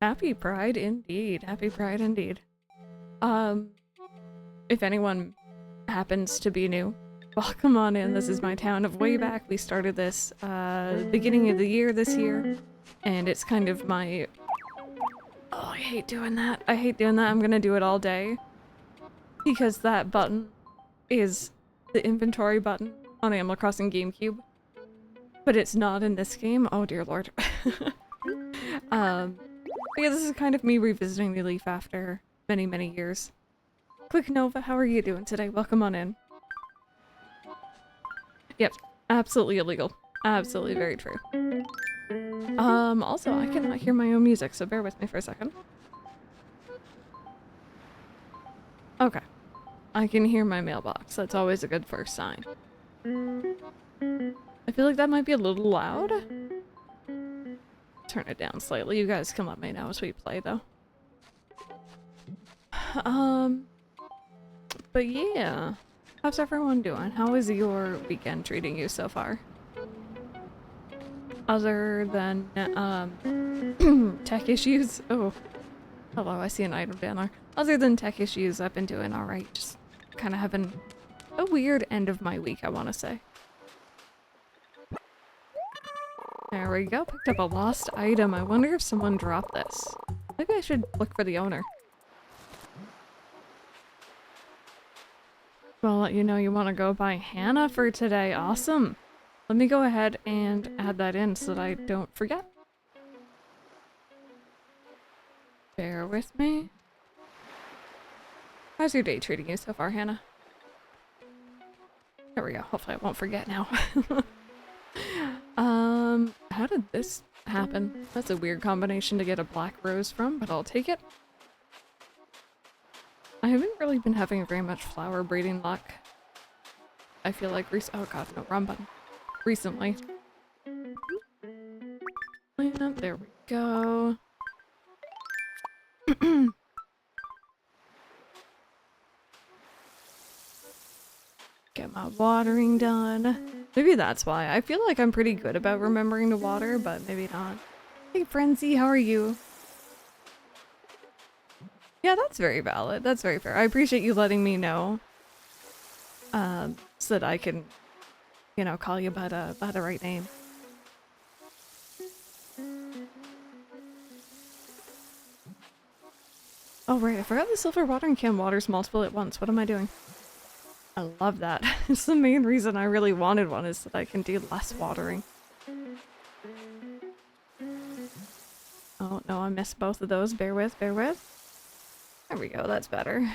Happy Pride indeed. Happy Pride indeed. If anyone happens to be new, welcome on in. This is my town of Wayback. We started this beginning of the year this year, and it's kind of my... Oh, I hate doing that. I hate doing that. I'm gonna do it all day. Because that button is the inventory button on Animal Crossing GameCube. But it's not in this game. Oh dear lord. Yeah, this is kind of me revisiting the Leaf after many, many years. Quick Nova, how are you doing today? Welcome on in. Yep, absolutely illegal. Absolutely very true. Also, I cannot hear my own music, so bear with me for a second. Okay. I can hear my mailbox. That's always a good first sign. I feel like that might be a little loud. Turn it down slightly. You guys can let me know as we play, though. But yeah. How's everyone doing? How is your weekend treating you so far? Other than, tech issues? Oh. Hello, I see an item down there. Other than tech issues, I've been doing alright. Just kind of having a weird end of my week, I want to say. There we go. Picked up a lost item. I wonder if someone dropped this. Maybe I should look for the owner. Well, I'll let you know you want to go by Hannah for today. Awesome. Let me go ahead and add that in so that I don't forget. Bear with me. How's your day treating you so far, Hannah? There we go. Hopefully I won't forget now. How did this happen? That's a weird combination to get a black rose from, but I'll take it. I haven't really been having very much flower breeding luck. I feel like oh god, no, wrong button. Recently. There we go. Get my watering done. Maybe that's why. I feel like I'm pretty good about remembering to water, but maybe not. Hey Frenzy, how are you? Yeah, that's very valid. That's very fair. I appreciate you letting me know. So that I can, you know, call you by the right name. Oh right, I forgot the silver watering can waters multiple at once. What am I doing? I love that. It's the main reason I really wanted one, is that I can do less watering. Oh no, I missed both of those. Bear with, bear with. There we go, that's better.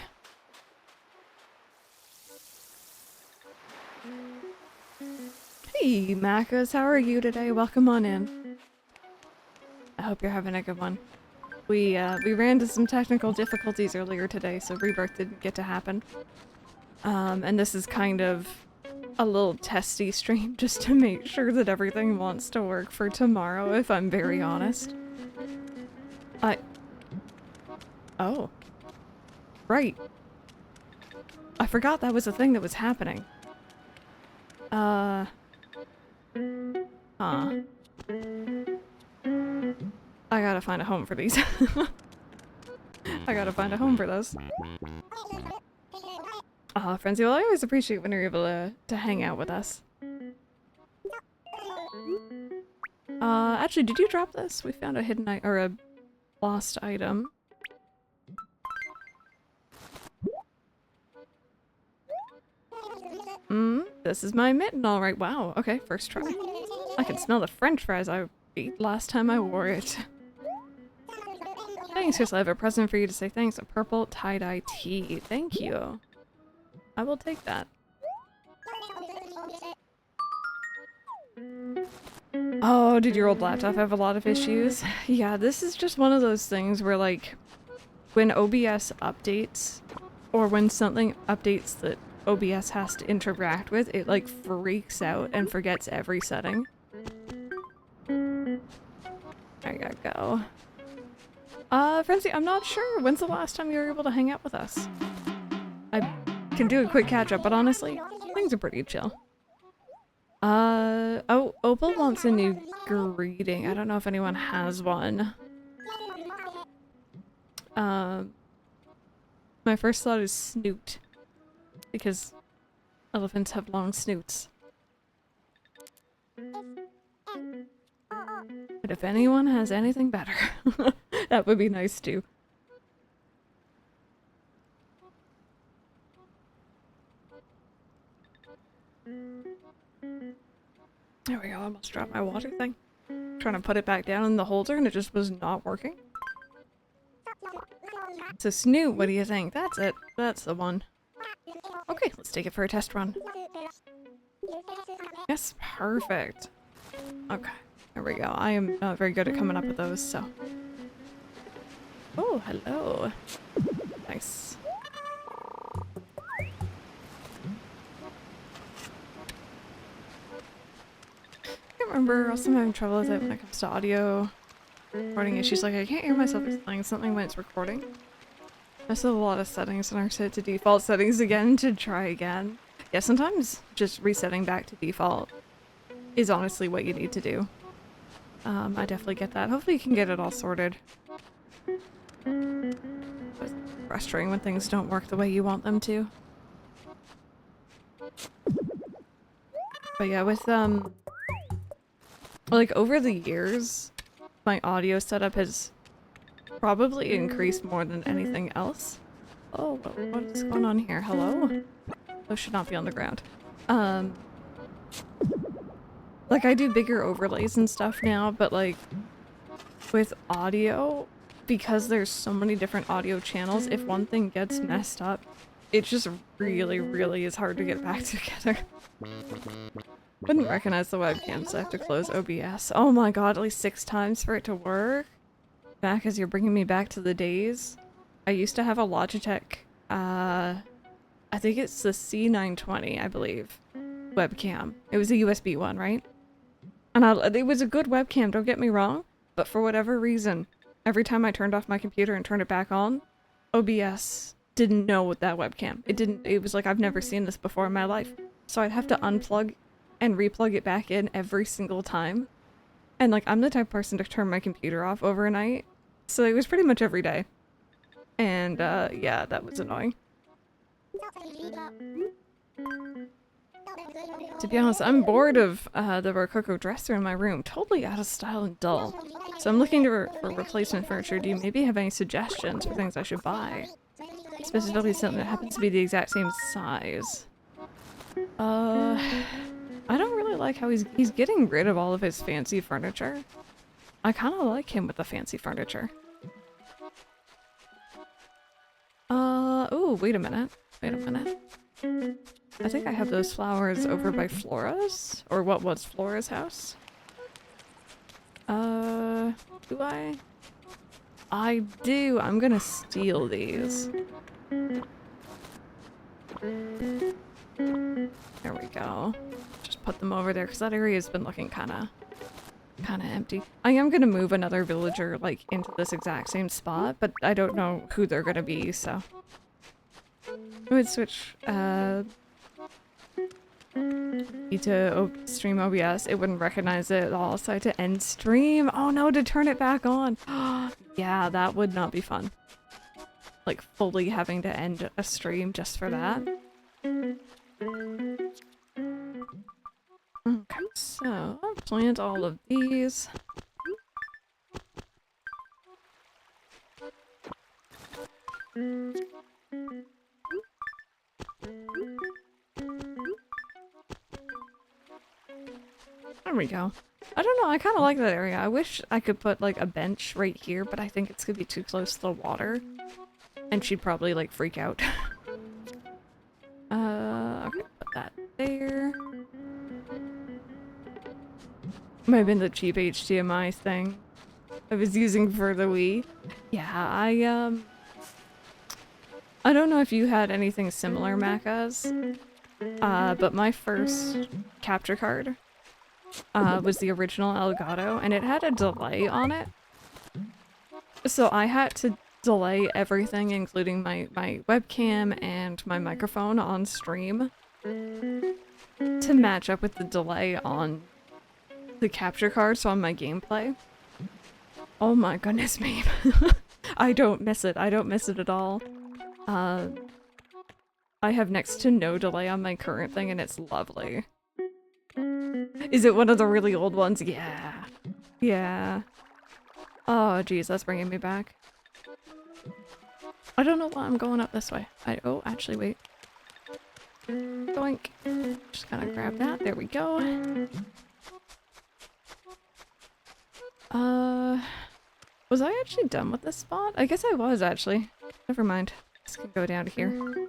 Hey Macas, how are you today? Welcome on in. I hope you're having a good one. We ran into some technical difficulties earlier today, so Rebirth didn't get to happen. And this is kind of a little testy stream just to make sure that everything wants to work for tomorrow, if I'm very honest. Oh. Right. I forgot that was a thing that was happening. Huh. I gotta find a home for these. I gotta find a home for those. Frenzy, well, I always appreciate when you're able to hang out with us. Actually, did you drop this? We found a hidden or a lost item. This is my mitten, alright. Wow, okay, first try. I can smell the french fries I ate last time I wore it. Thanks, Chris. I have a present for you to say thanks. A purple tie-dye tee. Thank you. I will take that. Oh, did your old laptop have a lot of issues? Yeah, this is just one of those things where, like, when OBS updates, or when something updates that OBS has to interact with, it, like, freaks out and forgets every setting. There you go. Frenzy, I'm not sure. When's the last time you were able to hang out with us? I can do a quick catch-up, but honestly, things are pretty chill. Oh, Opal wants a new greeting. I don't know if anyone has one. My first thought is snoot, because elephants have long snoots. But if anyone has anything better, that would be nice too. There we go, I almost dropped my water thing. Trying to put it back down in the holder and it just was not working. So Snoot, what do you think? That's it. That's the one. Okay, let's take it for a test run. Yes, perfect. Okay, there we go. I am not very good at coming up with those, so. Oh, hello. Nice. I remember also I'm having trouble with it when it comes to audio recording issues. Like I can't hear myself explaining something when it's recording. I still have a lot of settings and I set to default settings again to try again. Yeah, sometimes just resetting back to default is honestly what you need to do. I definitely get that. Hopefully you can get it all sorted. It's frustrating when things don't work the way you want them to. But yeah, with like over the years, my audio setup has probably increased more than anything else. Oh, what is going on here? Hello? Those should not be on the ground. Like I do bigger overlays and stuff now, but like with audio, because there's so many different audio channels, if one thing gets messed up, it just really, really is hard to get back together. Wouldn't recognize the webcam, so I have to close OBS. Oh my god, at least 6 times for it to work. Back as you're bringing me back to the days. I used to have a Logitech, I think it's the C920, I believe, webcam. It was a USB one, right? And it was a good webcam, don't get me wrong, but for whatever reason, every time I turned off my computer and turned it back on, OBS didn't know that webcam. It was like, I've never seen this before in my life. So I'd have to unplug and replug it back in every single time. And like, I'm the type of person to turn my computer off overnight, so it was pretty much every day. And yeah, that was annoying. To be honest, I'm bored of the Rococo dresser in my room. Totally out of style and dull. So I'm looking for replacement furniture. Do you maybe have any suggestions for things I should buy? Specifically something that happens to be the exact same size. I don't really like how he's getting rid of all of his fancy furniture. I kind of like him with the fancy furniture. Ooh, wait a minute. Wait a minute. I think I have those flowers over by Flora's? Or what was Flora's house? Do I? I do. I'm gonna steal these. There we go. Just put them over there because that area has been looking kind of empty. I am gonna move another villager like into this exact same spot, but I don't know who they're gonna be, so I would switch to stream OBS. It wouldn't recognize it at all, so I had to end stream. Oh no, to turn it back on. Yeah, that would not be fun. Like fully having to end a stream just for that. Okay, so I'll plant all of these. There we go. I don't know, I kind of like that area. I wish I could put like a bench right here, but I think it's gonna be too close to the water. And she'd probably like freak out. Okay, put that there. Might have been the cheap HDMI thing I was using for the Wii. Yeah, I don't know if you had anything similar, Macas, but my first capture card was the original Elgato, and it had a delay on it. So I had to delay everything, including my webcam and my microphone on stream, to match up with the delay on the capture card, so on my gameplay. Oh my goodness me. I don't miss it. I don't miss it at all. I have next to no delay on my current thing and it's lovely. Is it one of the really old ones? Yeah. Yeah. Oh, geez, that's bringing me back. I don't know why I'm going up this way. Oh, actually, wait. Doink. Just gotta grab that. There we go. Was I actually done with this spot? I guess I was, actually. Never mind. Just gonna go down to here.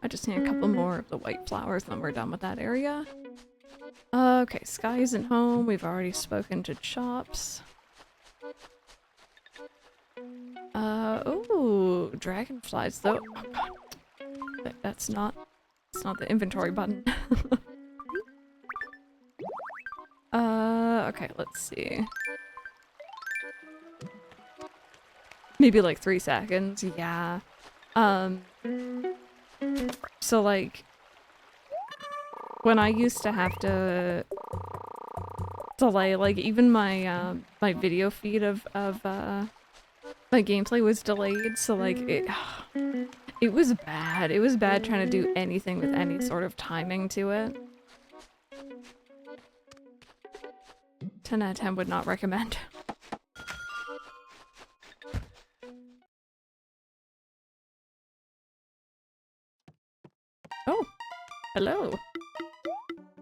I just need a couple more of the white flowers, then we're done with that area. Okay, Sky isn't home. We've already spoken to Chops. Oh, dragonflies though. Oh god. That's not the inventory button. Okay, let's see. Maybe like 3 seconds, yeah. So like, when I used to have to delay, like even my, my video feed of my gameplay was delayed, so like, it was bad. It was bad trying to do anything with any sort of timing to it. 10 out of 10 would not recommend. Oh, hello.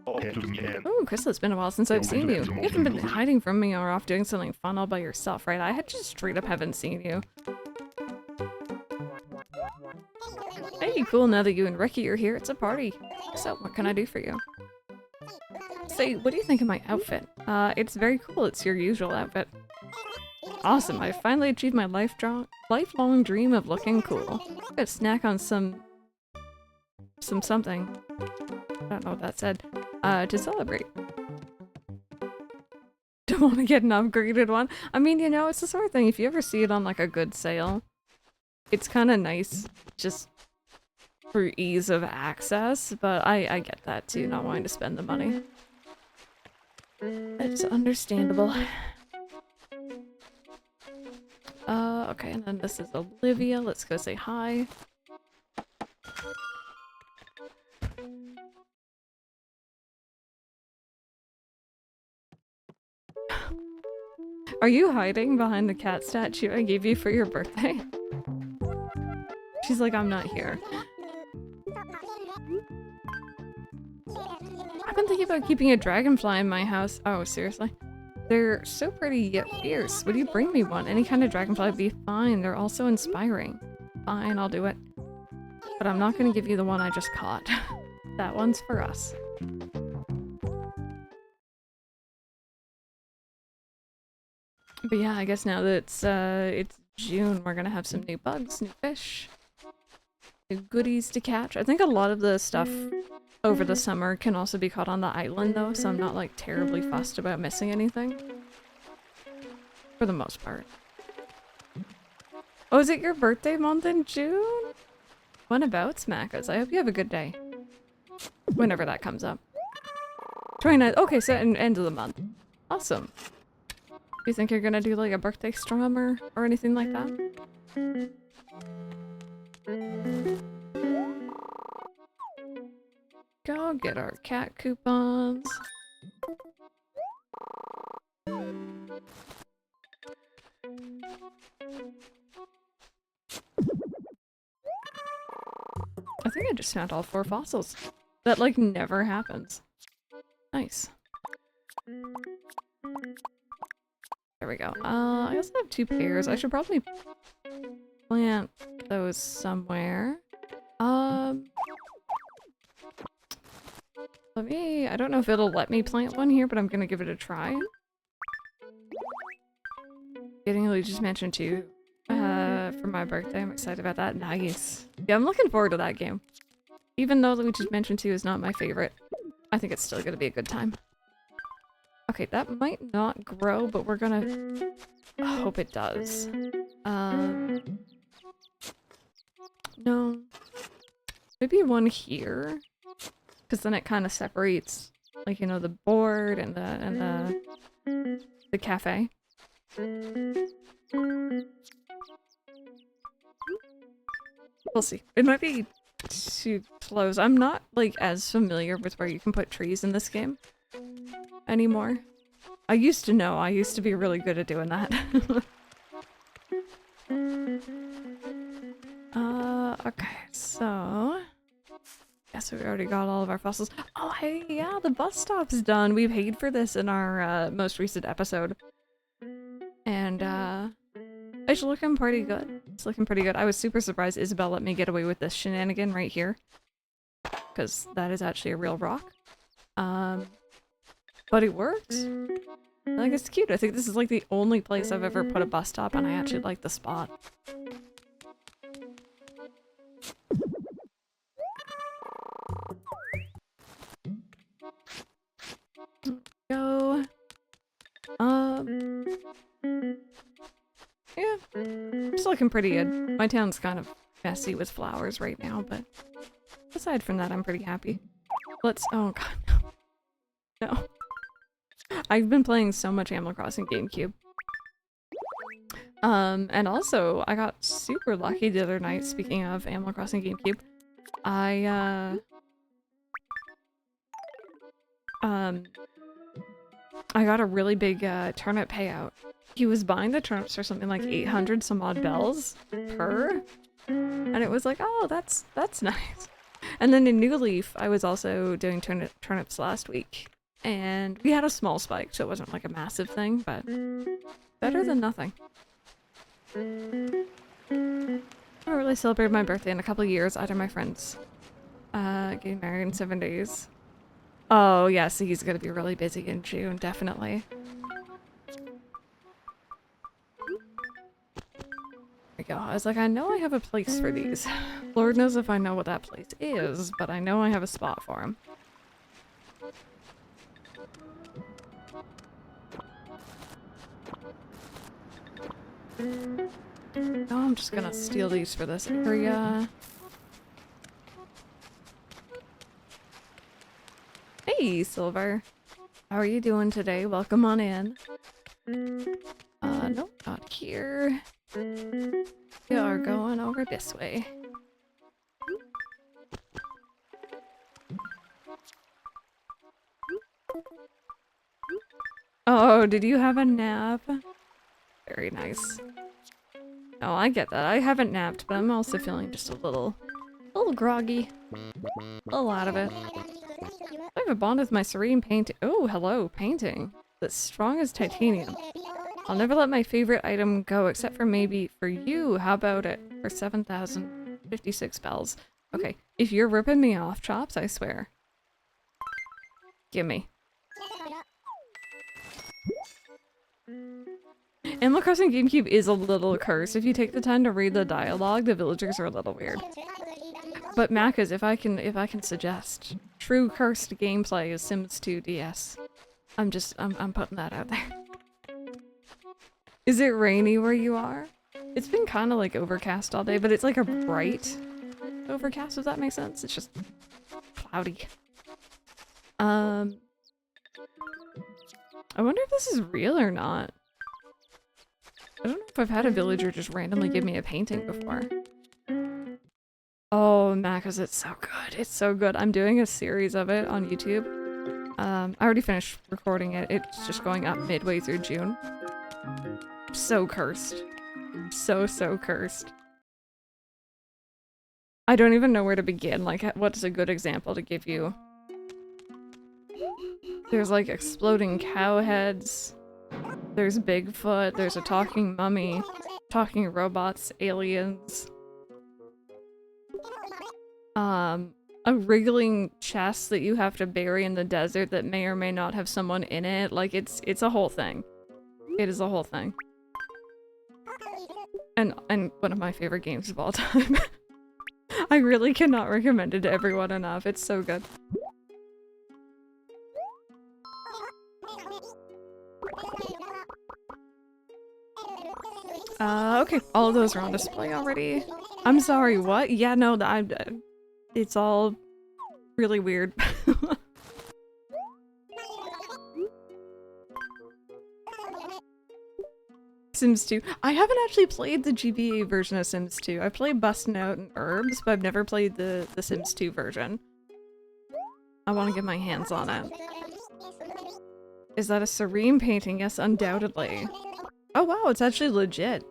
Oh, Crystal, it's been a while since I've seen you. You haven't been hiding from me or off doing something fun all by yourself, right? I had just straight up haven't seen you. Hey, cool, now that you and Ricky are here, it's a party. So, what can I do for you? Say, what do you think of my outfit? It's very cool. It's your usual outfit. Awesome, I finally achieved my lifelong dream of looking cool. I'm gonna snack on some something. I don't know what that said. To celebrate. Don't want to get an upgraded one. I mean, you know, it's the sort of thing, if you ever see it on like a good sale, it's kind of nice just for ease of access, but I get that too, not wanting to spend the money. It's understandable. Okay, and then this is Olivia. Let's go say hi. Are you hiding behind the cat statue I gave you for your birthday? She's like, I'm not here. I've been thinking about keeping a dragonfly in my house. Oh, seriously? They're so pretty yet fierce. Would you bring me one? Any kind of dragonfly would be fine. They're also inspiring. Fine, I'll do it. But I'm not gonna give you the one I just caught. That one's for us. But yeah, I guess now that it's June, we're gonna have some new bugs, new fish, new goodies to catch. I think a lot of the stuff over the summer can also be caught on the island though, so I'm not like terribly fussed about missing anything. For the most part. Oh, is it your birthday month in June? When about, Smackers? I hope you have a good day. Whenever that comes up. 29th. Okay, so end of the month. Awesome. Do you think you're gonna do like a birthday strum or anything like that? Go get our cat coupons. I think I just found all 4 fossils. That like never happens. Nice. There we go. I also have 2 pairs. I should probably plant those somewhere. I don't know if it'll let me plant one here, but I'm gonna give it a try. Getting Luigi's Mansion 2 for my birthday. I'm excited about that. Nice. Yeah, I'm looking forward to that game. Even though Luigi's Mansion 2 is not my favorite, I think it's still gonna be a good time. Okay, that might not grow, but we're gonna hope it does. No. Maybe one here? Because then it kind of separates, like, you know, the board and the cafe. We'll see. It might be too close. I'm not, like, as familiar with where you can put trees in this game anymore. I used to know. I used to be really good at doing that. Okay, so... Guess we already got all of our fossils. Oh, hey, yeah, the bus stop's done. We paid for this in our most recent episode. And, it's looking pretty good. It's looking pretty good. I was super surprised Isabel let me get away with this shenanigan right here. Because that is actually a real rock. But it works. I think it's cute. I think this is like the only place I've ever put a bus stop and I actually like the spot. Go. Yeah. It's looking pretty good. My town's kind of messy with flowers right now, but aside from that, I'm pretty happy. Let's- oh god, no. No. I've been playing so much Animal Crossing GameCube. And also, I got super lucky the other night, speaking of Animal Crossing GameCube. I got a really big, turnip payout. He was buying the turnips for something like 800 some odd bells per, and it was like, oh, that's nice. And then in New Leaf, I was also doing turnips last week, and we had a small spike, so it wasn't like a massive thing, but better than nothing. I haven't really celebrated my birthday in a couple of years. Either my friends getting married in 7 days. Oh yeah, so he's gonna be really busy in June, definitely. There we go. I was like, I know I have a place for these. Lord knows if I know what that place is, but I know I have a spot for him. Oh, I'm just gonna steal these for this area. Hey, Silver. How are you doing today? Welcome on in. Nope, not here. We are going over this way. Oh, did you have a nap? Very nice. Oh, I get that. I haven't napped, but I'm also feeling just a little groggy. A lot of it. I have a bond with my serene painting. Oh, hello, painting. That's strong as titanium. I'll never let my favorite item go, except for maybe for you. How about it? For 7,056 bells. Okay, if you're ripping me off, Chops, I swear. Gimme. Animal Crossing GameCube is a little cursed. If you take the time to read the dialogue, the villagers are a little weird. But Macca's, if I can suggest, true cursed gameplay is Sims 2 DS. I'm putting that out there. Is it rainy where you are? It's been kind of like overcast all day, but it's like a bright overcast, if that makes sense. It's just cloudy. I wonder if this is real or not. I don't know if I've had a villager just randomly give me a painting before. Oh, Macca's, it's so good. It's so good. I'm doing a series of it on YouTube. I already finished recording it. It's just going up midway through June. So cursed. So cursed. I don't even know where to begin. Like, what's a good example to give you? There's like exploding cow heads. There's Bigfoot. There's a talking mummy. Talking robots. Aliens. A wriggling chest that you have to bury in the desert that may or may not have someone in it. Like, it's a whole thing. It is a whole thing. And one of my favorite games of all time. I really cannot recommend it to everyone enough. It's so good. Okay, all of those are on display already. I'm sorry, what? Yeah, no, it's all really weird. Sims 2. I haven't actually played the GBA version of Sims 2. I've played Bustin' Out and Herbs, but I've never played the Sims 2 version. I want to get my hands on it. Is that a serene painting? Yes, undoubtedly. Oh wow, it's actually legit.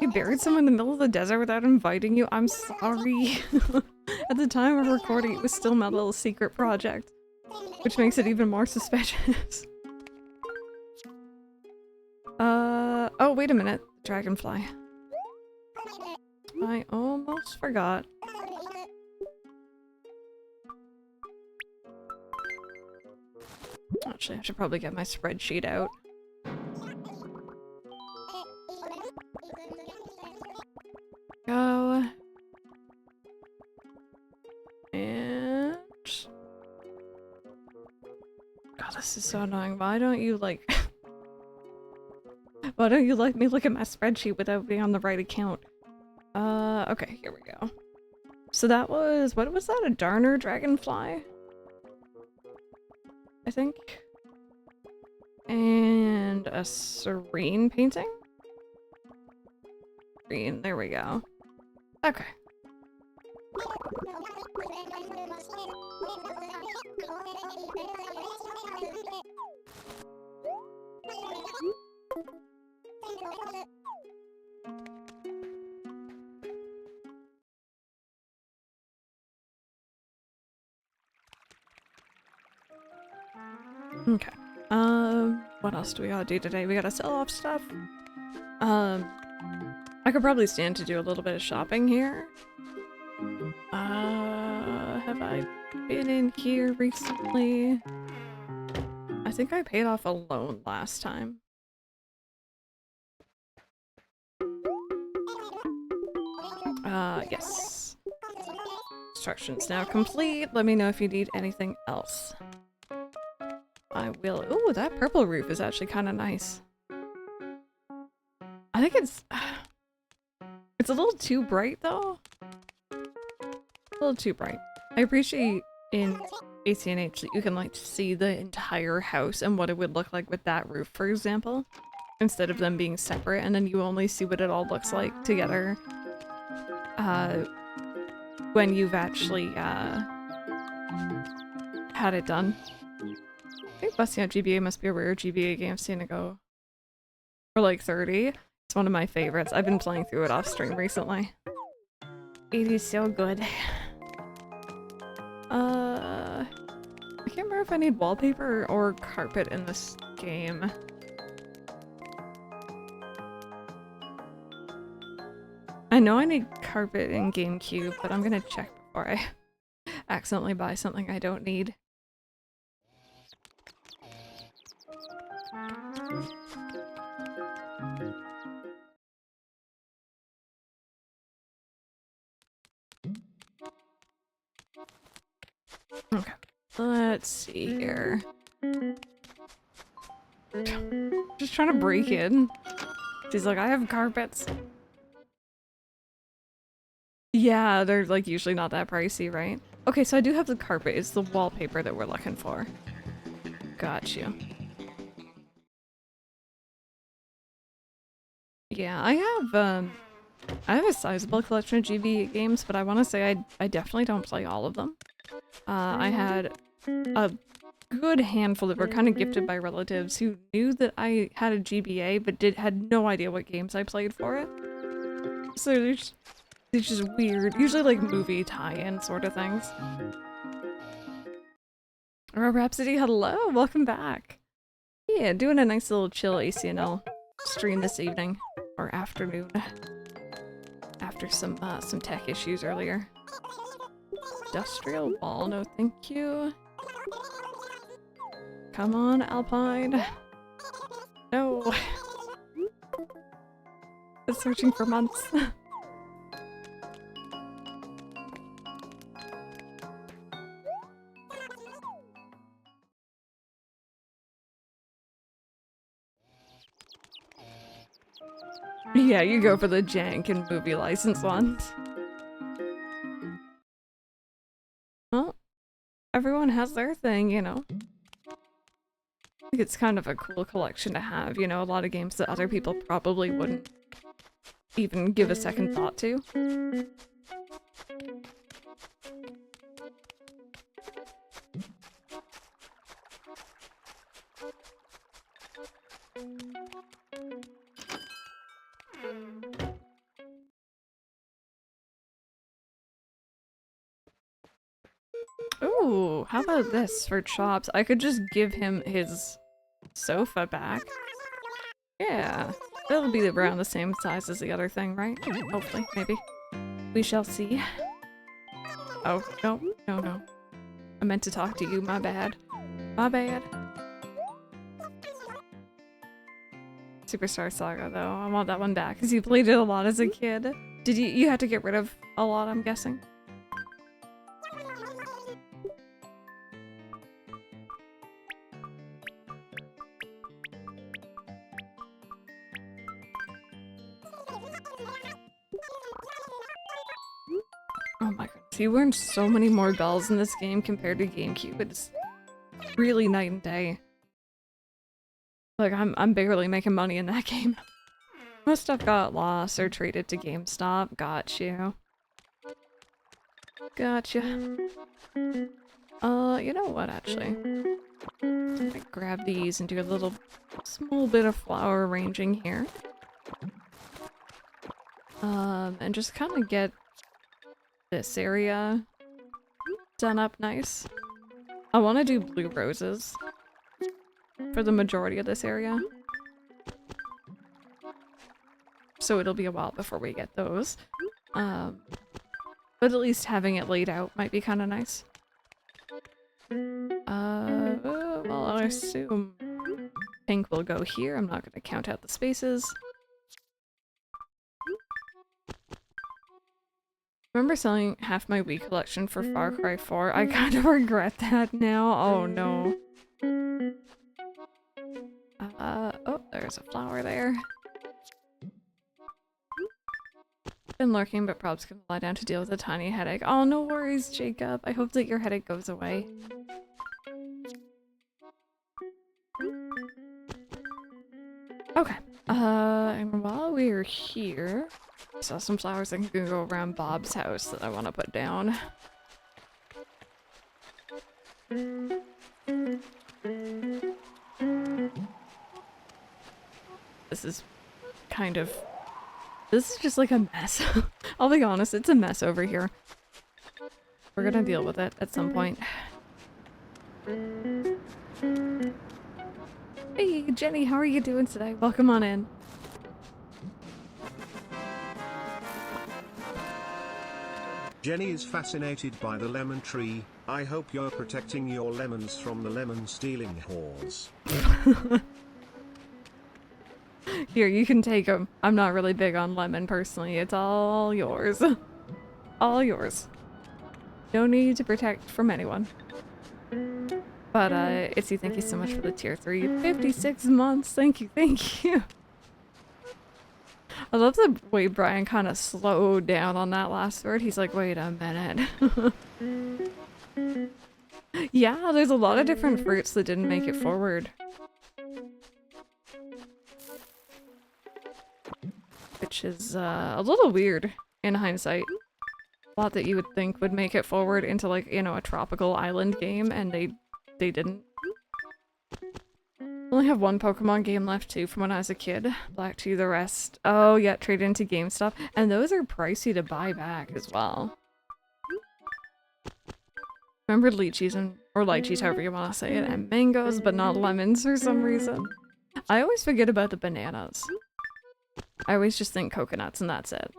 You buried someone in the middle of the desert without inviting you? I'm sorry. At the time of recording, it was still my little secret project, which makes it even more suspicious. Oh, wait a minute. Dragonfly. I almost forgot. Actually, I should probably get my spreadsheet out. Go. And... God, this is so annoying. Why don't you, like... Why don't you let me look at my spreadsheet without being on the right account? Okay, here we go. So that was... What was that? A Darner Dragonfly? I think. And a serene painting? Green, there we go. Okay. Okay. What else do we gotta do today? We gotta sell off stuff. I could probably stand to do a little bit of shopping here. Have I been in here recently? I think I paid off a loan last time. Yes. Instructions now complete. Let me know if you need anything else. I will. Ooh, that purple roof is actually kind of nice. I think it's a little too bright though. A little too bright. I appreciate in ACNH that you can like see the entire house and what it would look like with that roof, for example, instead of them being separate, and then you only see what it all looks like together when you've actually had it done. I think Busting Out GBA must be a rare GBA game I've seen it go for like 30. It's one of my favorites. I've been playing through it off stream recently. It is so good. I can't remember if I need wallpaper or carpet in this game. I know I need carpet in GameCube, but I'm gonna check before I accidentally buy something I don't need. Okay, let's see here. Just trying to break in. She's like, I have carpets. Yeah, they're like usually not that pricey, right? Okay, so I do have the carpet. It's the wallpaper that we're looking for. Got you. Yeah, I have a sizable collection of GBA games, but I want to say I definitely don't play all of them. I had a good handful that were kind of gifted by relatives who knew that I had a GBA, but had no idea what games I played for it. So it's just weird. Usually like movie tie-in sort of things. Rhapsody, hello! Welcome back! Yeah, doing a nice little chill ACNL stream this evening. Or afternoon. After some tech issues earlier. Industrial wall, no thank you. Come on, Alpine. No. Been searching for months. Yeah, you go for the jank and movie license ones. Well, everyone has their thing, you know. think it's kind of a cool collection to have, you know, a lot of games that other people probably wouldn't even give a second thought to. Ooh, how about this for Chops? I could just give him his sofa back. Yeah, that'll be around the same size as the other thing, right? Hopefully, maybe. We shall see. Oh, no, no, no. I meant to talk to you, my bad. My bad. Superstar Saga, though. I want that one back, because you played it a lot as a kid. Did you had to get rid of a lot, I'm guessing? Oh my goodness, you learned so many more bells in this game compared to GameCube. It's really night and day. Like, I'm barely making money in that game. Most stuff got lost or traded to GameStop. Got you. Gotcha. You know what, actually? I grab these and do a little small bit of flower arranging here. And just kind of get this area done up nice. I want to do blue roses for the majority of this area. So it'll be a while before we get those. But at least having it laid out might be kind of nice. Well, I assume pink will go here. I'm not going to count out the spaces. Remember selling half my Wii collection for Far Cry 4? I kind of regret that now. Oh no. Oh, there's a flower there. Been lurking, but prob's gonna lie down to deal with a tiny headache. Oh, no worries, Jacob. I hope that your headache goes away. Okay. And while we're here, I saw some flowers that can go around Bob's house that I want to put down. This is kind of... This is just like a mess. I'll be honest, it's a mess over here. We're gonna deal with it at some point. Hey, Jenny, how are you doing today? Welcome on in. Jenny is fascinated by the lemon tree. I hope you're protecting your lemons from the lemon stealing whores. Here, you can take them. I'm not really big on lemon personally. It's all yours. All yours. No need to protect from anyone. But, Itzy, thank you so much for the tier 3. 56 months. Thank you, thank you. I love the way Brian kind of slowed down on that last word. He's like, wait a minute. Yeah, there's a lot of different fruits that didn't make it forward. Which is a little weird in hindsight. A lot that you would think would make it forward into, like, you know, a tropical island game, and they didn't. I only have one Pokemon game left too from when I was a kid. Black 2, the rest. Oh yeah, trade into GameStop. And those are pricey to buy back as well. Remember lychees or lychees, however you want to say it, and mangoes, but not lemons for some reason. I always forget about the bananas. I always just think coconuts and that's it.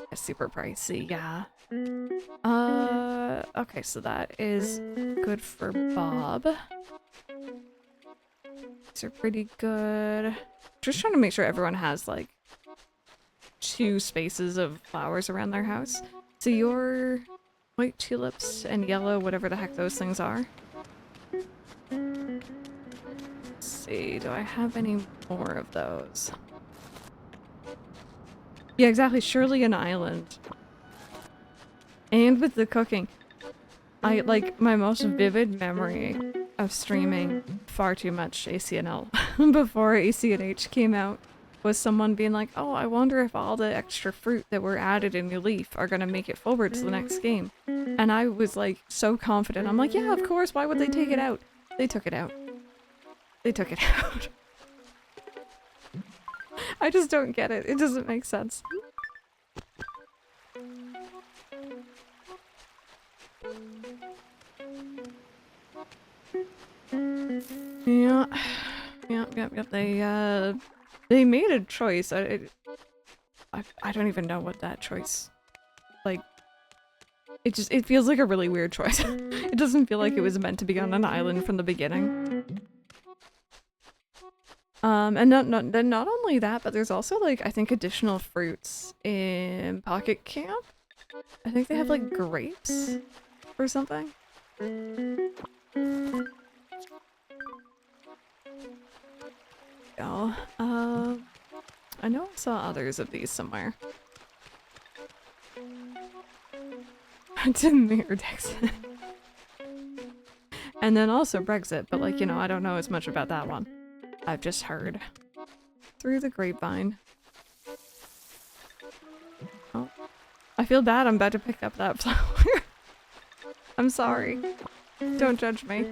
It's super pricey, yeah. Okay, so that is good for Bob. These are pretty good. Just trying to make sure everyone has, like, 2 spaces of flowers around their house. So your white tulips and yellow, whatever the heck those things are. Let's see, do I have any more of those? Yeah, exactly, surely an island. And with the cooking, like, my most vivid memory of streaming far too much ACNL before ACNH came out was someone being like, oh, I wonder if all the extra fruit that were added in New Leaf are gonna make it forward to the next game. And I was like so confident. I'm like, yeah, of course, why would they take it out? They took it out. They took it out. I just don't get it. It doesn't make sense. Yeah. Yep. They made a choice. I don't even know what that choice, like, it feels like a really weird choice. It doesn't feel like it was meant to be on an island from the beginning. And not only that, but there's also, like, I think additional fruits in Pocket Camp. I think they have, like, grapes or something. Oh, I know I saw others of these somewhere. To mirror Dexit. And then also Brexit, but like, you know, I don't know as much about that one. I've just heard. Through the grapevine. Oh. I feel bad I'm about to pick up that flower. I'm sorry. Don't judge me.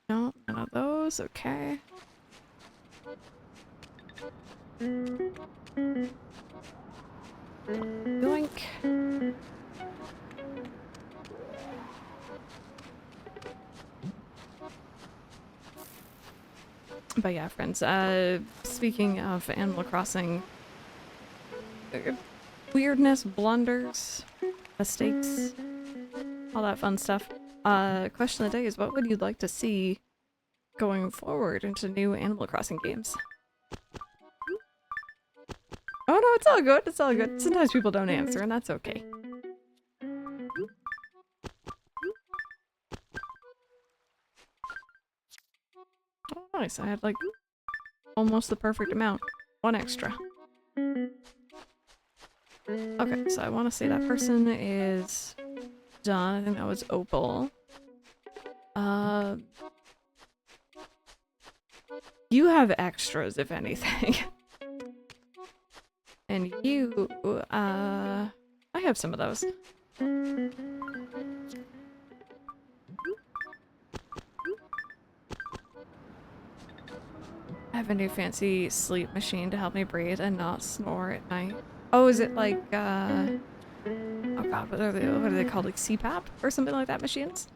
No, none of those. Okay. Yoink. But yeah, friends, speaking of Animal Crossing weirdness, blunders, mistakes, all that fun stuff. Question of the day is, what would you like to see going forward into new Animal Crossing games? Oh no, it's all good, it's all good. Sometimes people don't answer, and that's okay. Oh, nice, I had like almost the perfect amount. One extra. Okay, so I want to say that person is done. I think that was Opal. You have extras, if anything. And you, I have some of those. I have a new fancy sleep machine to help me breathe and not snore at night. Oh, is it like, oh god, what are they called? Like CPAP or something like that machines?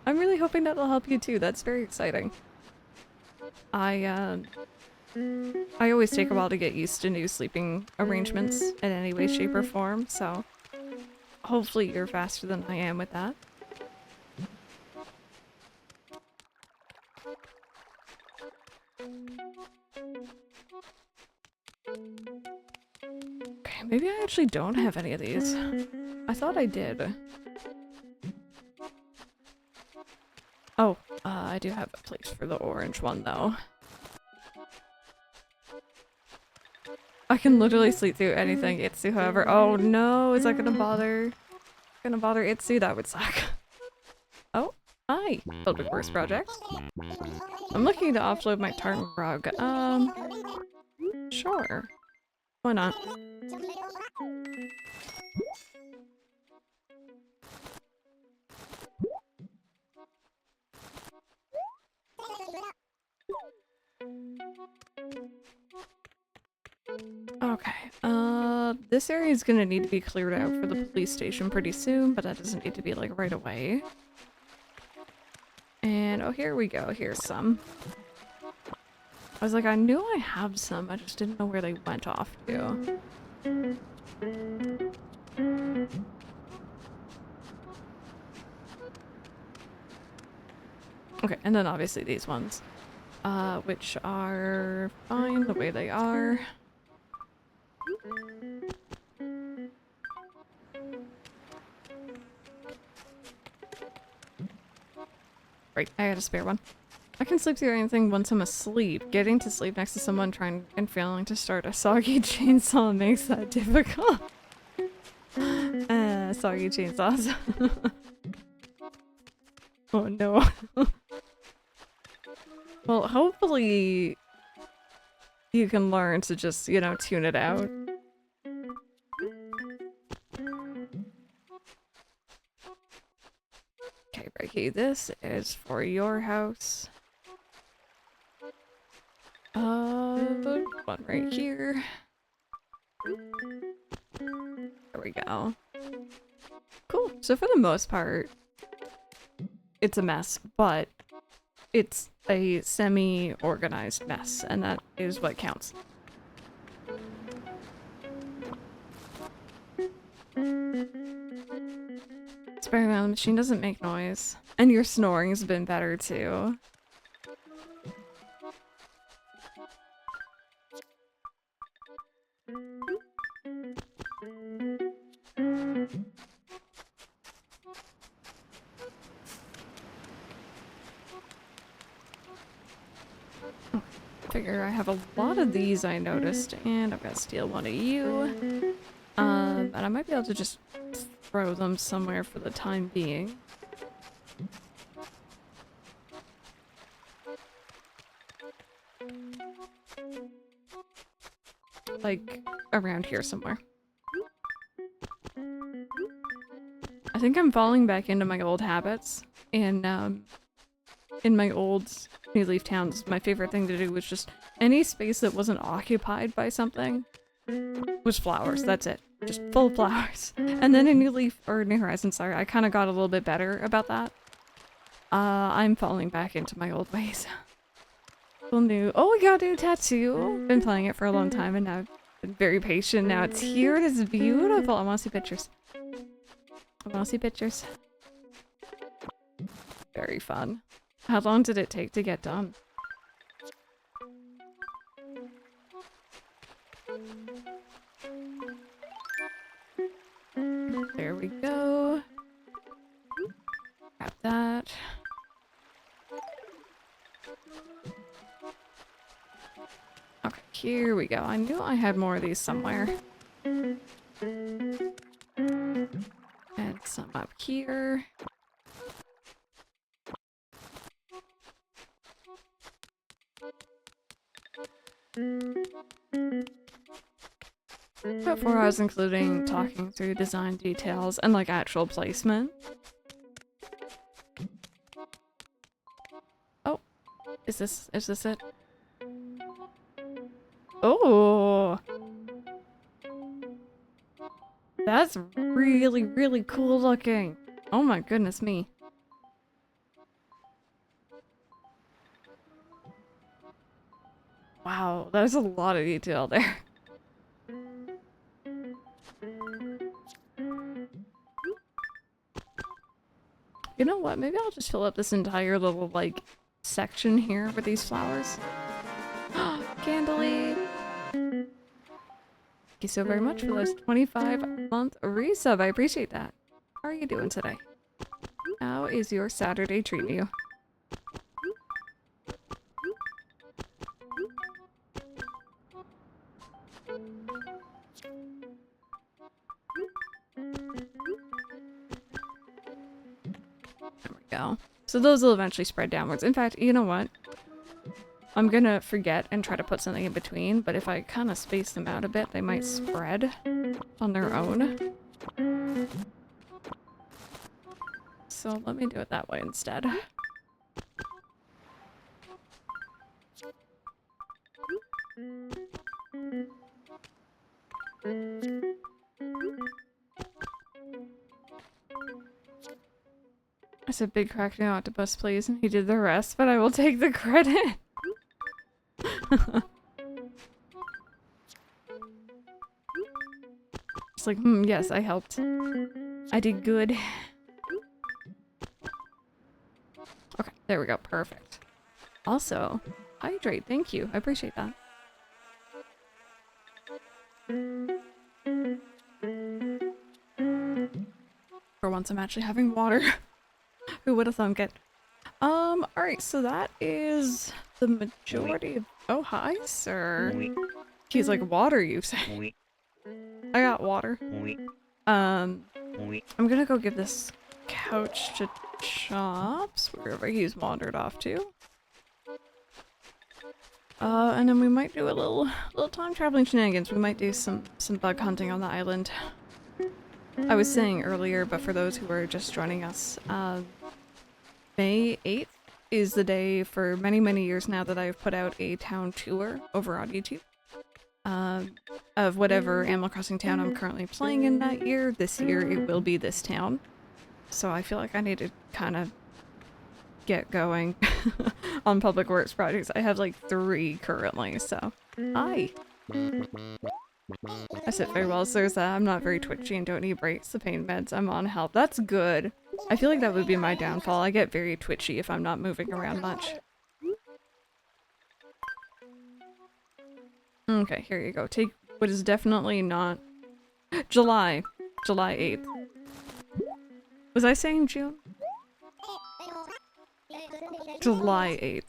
I'm really hoping that'll help you too. That's very exciting. I always take a while to get used to new sleeping arrangements in any way, shape, or form, so hopefully you're faster than I am with that. Okay, maybe I actually don't have any of these. I thought I did. Oh, I do have a place for the orange one though. I can literally sleep through anything, Itsu, however. Oh no, is that gonna bother Itsu? That would suck. Oh, hi, Builder Course Project. I'm looking to offload my tartan rug. Sure. Why not? Okay, this area is gonna need to be cleared out for the police station pretty soon, but that doesn't need to be like right away. And oh, here we go, here's some. I was like, I knew I have some, I just didn't know where they went off to. Okay, and then obviously these ones, which are fine the way they are. Right, I got a spare one. I can sleep through anything once I'm asleep. Getting to sleep next to someone trying and failing to start a soggy chainsaw makes that difficult. Soggy chainsaws. Oh no. Well, hopefully you can learn to just, you know, tune it out. Okay, Ricky, this is for your house. One right here. There we go. Cool. So for the most part, it's a mess, but it's a semi-organized mess, and that is what counts. Experiment, the machine doesn't make noise. And your snoring's been better too. Figure I have a lot of these I noticed, and I'm gonna steal one of you. And I might be able to just throw them somewhere for the time being. Like, around here somewhere. I think I'm falling back into my old habits, and in my old New Leaf towns, my favorite thing to do was just any space that wasn't occupied by something was flowers. That's it. Just full of flowers. And then in New Leaf, or New Horizons, sorry, I kind of got a little bit better about that. I'm falling back into my old ways. Cool new. Oh, we got a new tattoo. Been playing it for a long time, and now I've been very patient. Now it's here. It is beautiful. I want to see pictures. I want to see pictures. Very fun. How long did it take to get done? There we go. Grab that. Okay, here we go. I knew I had more of these somewhere. And some up here. Before I was including talking through design details and like actual placement. Oh, is this it? Oh, that's really, really cool looking. Oh my goodness me. Wow, there's a lot of detail there. You know what? Maybe I'll just fill up this entire little, like, section here with these flowers. Candleweed! Thank you so very much for those 25-month resub. I appreciate that. How are you doing today? How is your Saturday treating you? There we go. So those will eventually spread downwards. In fact, you know what? I'm gonna forget and try to put something in between, but if I kind of space them out a bit, they might spread on their own. So let me do it that way instead. I said big crack new octopus please, and he did the rest, but I will take the credit. It's like, yes, I helped. I did good. Okay, there we go, perfect. Also, hydrate, thank you, I appreciate that. For once I'm actually having water. Who would have thunk it? Alright, so that is the majority of— oh, hi, sir. He's like, water, you say? I got water. I'm gonna go give this couch to Chops, wherever he's wandered off to. And then we might do a little time traveling shenanigans. We might do some bug hunting on the island. I was saying earlier, but for those who are just joining us, May 8th is the day for many, many years now that I've put out a town tour over on YouTube. Of whatever Animal Crossing town I'm currently playing in that year. This year it will be this town. So I feel like I need to kind of get going on public works projects. I have like 3 currently, so hi. I sit very well, so there's that. I'm not very twitchy and don't need breaks. The pain meds, I'm on help. That's good. I feel like that would be my downfall. I get very twitchy if I'm not moving around much. Okay, here you go. Take what is definitely not July 8th. Was I saying June? July 8th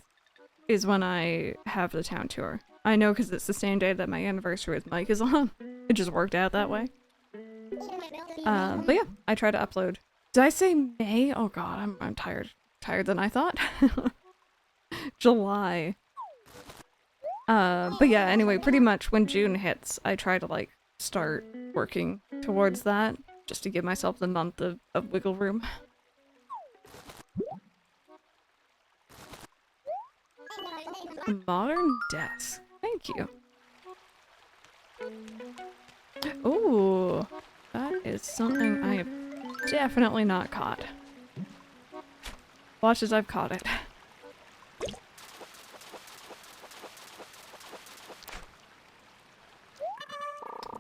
is when I have the town tour. I know because it's the same day that my anniversary with Mike is on. It just worked out that way. But yeah, I try to upload. Did I say May? Oh god, I'm tired. Tired than I thought. July. But yeah, anyway, pretty much when June hits, I try to like start working towards that just to give myself the month of wiggle room. A modern desk. Thank you. Ooh, that is something I have definitely not caught. Watch as I've caught it.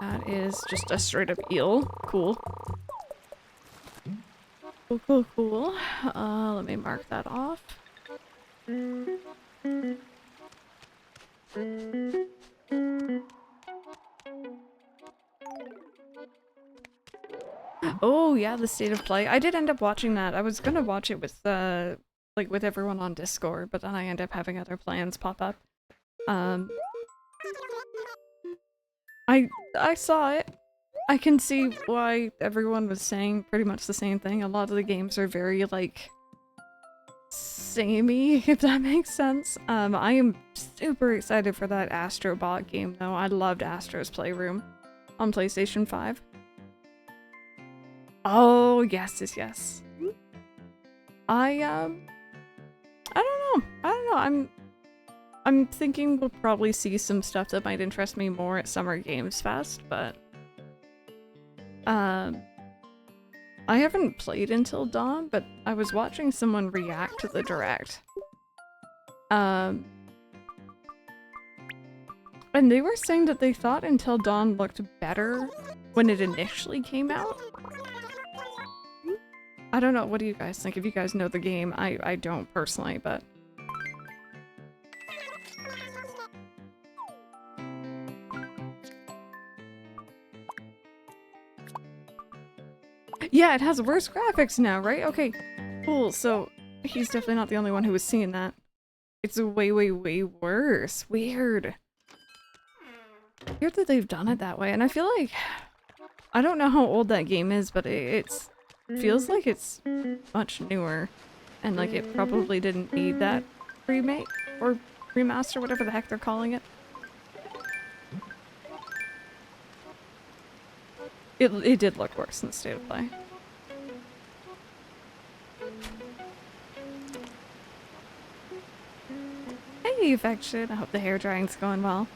That is just a straight up eel. Cool. Cool, cool, cool. Let me mark that off. Oh yeah, the state of play. I did end up watching that. I was gonna watch it with like with everyone on Discord, but then I end up having other plans pop up. I saw it. I can see why everyone was saying pretty much the same thing. A lot of the games are very like samey, if that makes sense. I am super excited for that Astrobot game though. I loved Astro's Playroom on PlayStation 5. Oh, yes, yes, yes. I don't know. I'm thinking we'll probably see some stuff that might interest me more at Summer Games Fest, but I haven't played Until Dawn, but I was watching someone react to the direct. And they were saying that they thought Until Dawn looked better when it initially came out. I don't know, what do you guys think? If you guys know the game, I don't personally, but... Yeah, it has worse graphics now, right? Okay, cool, so he's definitely not the only one who was seeing that. It's way, way, way worse. Weird. Weird that they've done it that way, and I feel like... I don't know how old that game is, but it's... feels like it's much newer, and like it probably didn't need that remake or remaster, whatever the heck they're calling it. It did look worse in the state of play. Hey, Affection! I hope the hair drying's going well.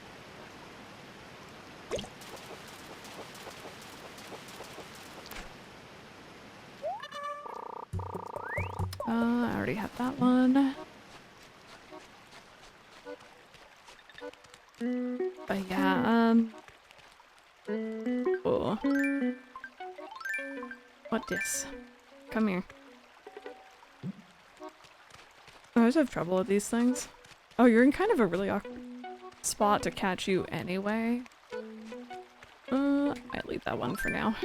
I already have that one. But yeah, oh. What dis? Come here. I always have trouble with these things. Oh, you're in kind of a really awkward spot to catch you anyway. I'll leave that one for now.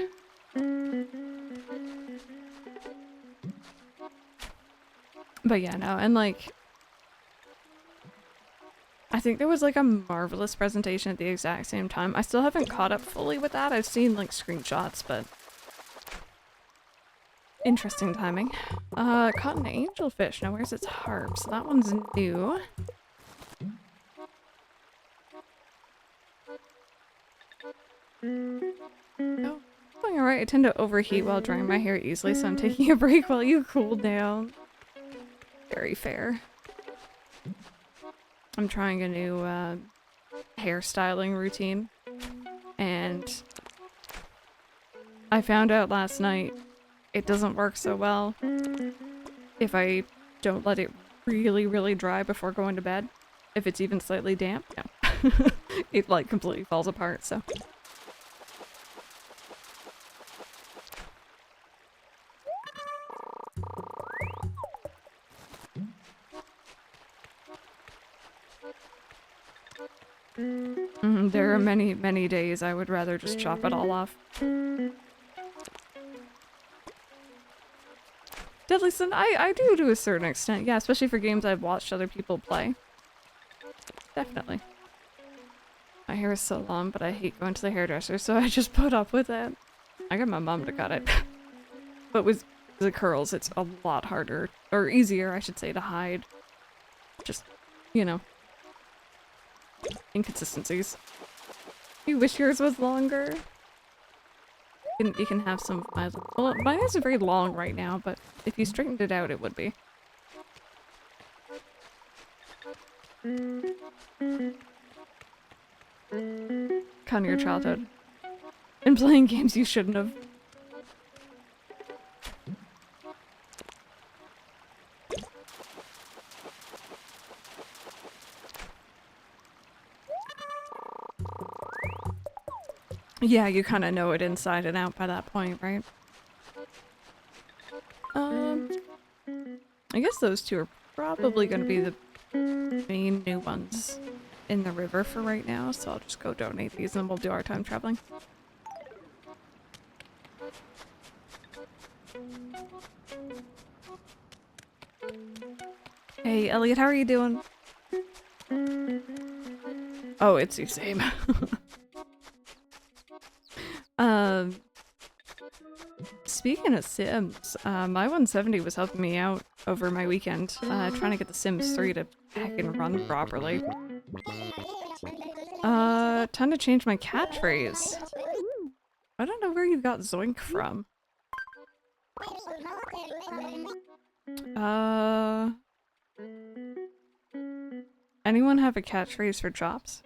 But yeah, no, and like... I think there was like a marvelous presentation at the exact same time. I still haven't caught up fully with that. I've seen like screenshots, but Interesting timing. Caught an angelfish. Now where's its harp? So that one's new. Oh, going alright. I tend to overheat while drying my hair easily, so I'm taking a break while you cool down. Very fair. I'm trying a new hairstyling routine, and I found out last night it doesn't work so well if I don't let it really, really dry before going to bed. If it's even slightly damp, no. It like completely falls apart, so. There are many, many days I would rather just chop it all off. Deadly Sin, I do to a certain extent, yeah, especially for games I've watched other people play. Definitely. My hair is so long, but I hate going to the hairdresser, so I just put up with it. I got my mom to cut it. But with the curls, it's a lot harder, or easier, I should say, to hide. Just, you know, inconsistencies. You wish yours was longer? You can have some of mine. Well, mine isn't very long right now, but if you straightened it out, it would be. Kind of your childhood. And playing games you shouldn't have. Yeah, you kind of know it inside and out by that point, right? I guess those two are probably going to be the main new ones in the river for right now, so I'll just go donate these and we'll do our time traveling. Hey, Elliot, how are you doing? Oh, it's the same. Speaking of Sims, my 170 was helping me out over my weekend, trying to get the Sims 3 to hack and run properly. Time to change my catchphrase. I don't know where you got Zoink from. Anyone have a catchphrase for Chops?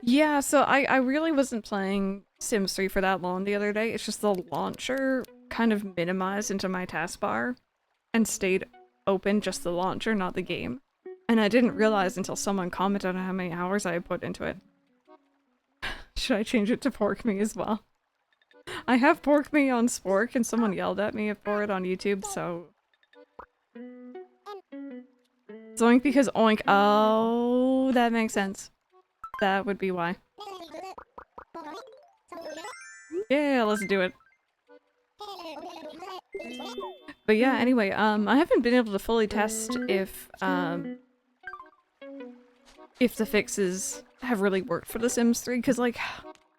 Yeah, so I really wasn't playing Sims 3 for that long the other day. It's just the launcher kind of minimized into my taskbar and stayed open, just the launcher, not the game. And I didn't realize until someone commented on how many hours I had put into it. Should I change it to Pork Me as well? I have Pork Me on Spork and someone yelled at me for it on YouTube, so... Zoink because oink. Oh, that makes sense. That would be why. Yeah, let's do it. But yeah, anyway, I haven't been able to fully test if the fixes have really worked for The Sims 3, because, like,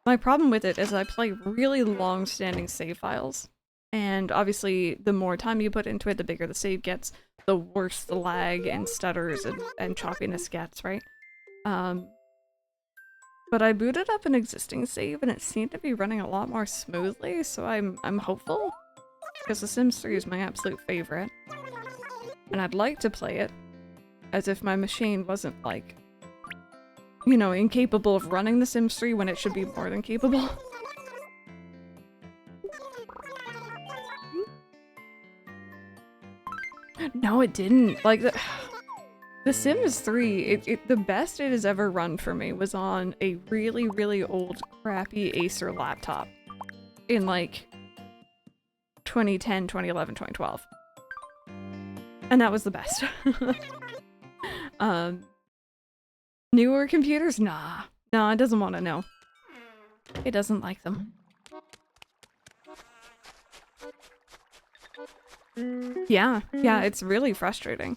my problem with it is I play really long-standing save files, and obviously the more time you put into it, the bigger the save gets, the worse the lag and stutters and choppiness gets, right? But I booted up an existing save and it seemed to be running a lot more smoothly, so I'm hopeful. Because The Sims 3 is my absolute favorite. And I'd like to play it as if my machine wasn't, like, you know, incapable of running The Sims 3 when it should be more than capable. No, it didn't. Like, The Sims 3, the best it has ever run for me was on a really, really old, crappy Acer laptop in, like, 2010, 2011, 2012. And that was the best. Newer computers? Nah. Nah, it doesn't want to know. It doesn't like them. Yeah, it's really frustrating.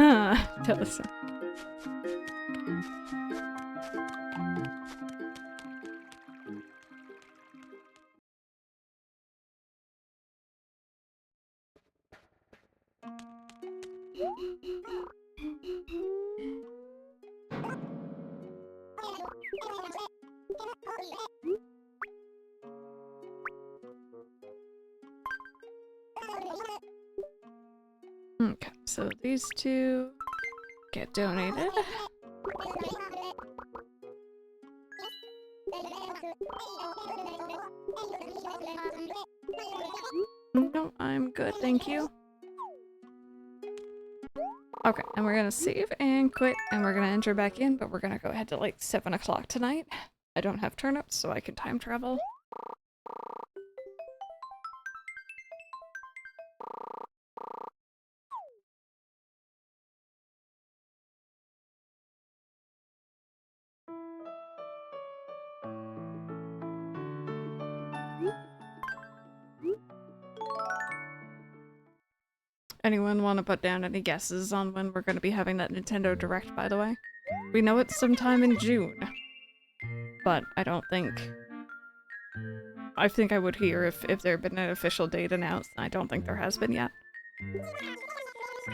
Listen. Okay, so these two get donated. No, I'm good, thank you. Okay, and we're gonna save and quit, and we're gonna enter back in, but we're gonna go ahead to like 7 o'clock tonight. I don't have turnips, so I can time travel. Anyone want to put down any guesses on when we're going to be having that Nintendo Direct, by the way? We know it's sometime in June, but I don't think... I think I would hear if there had been an official date announced. I don't think there has been yet.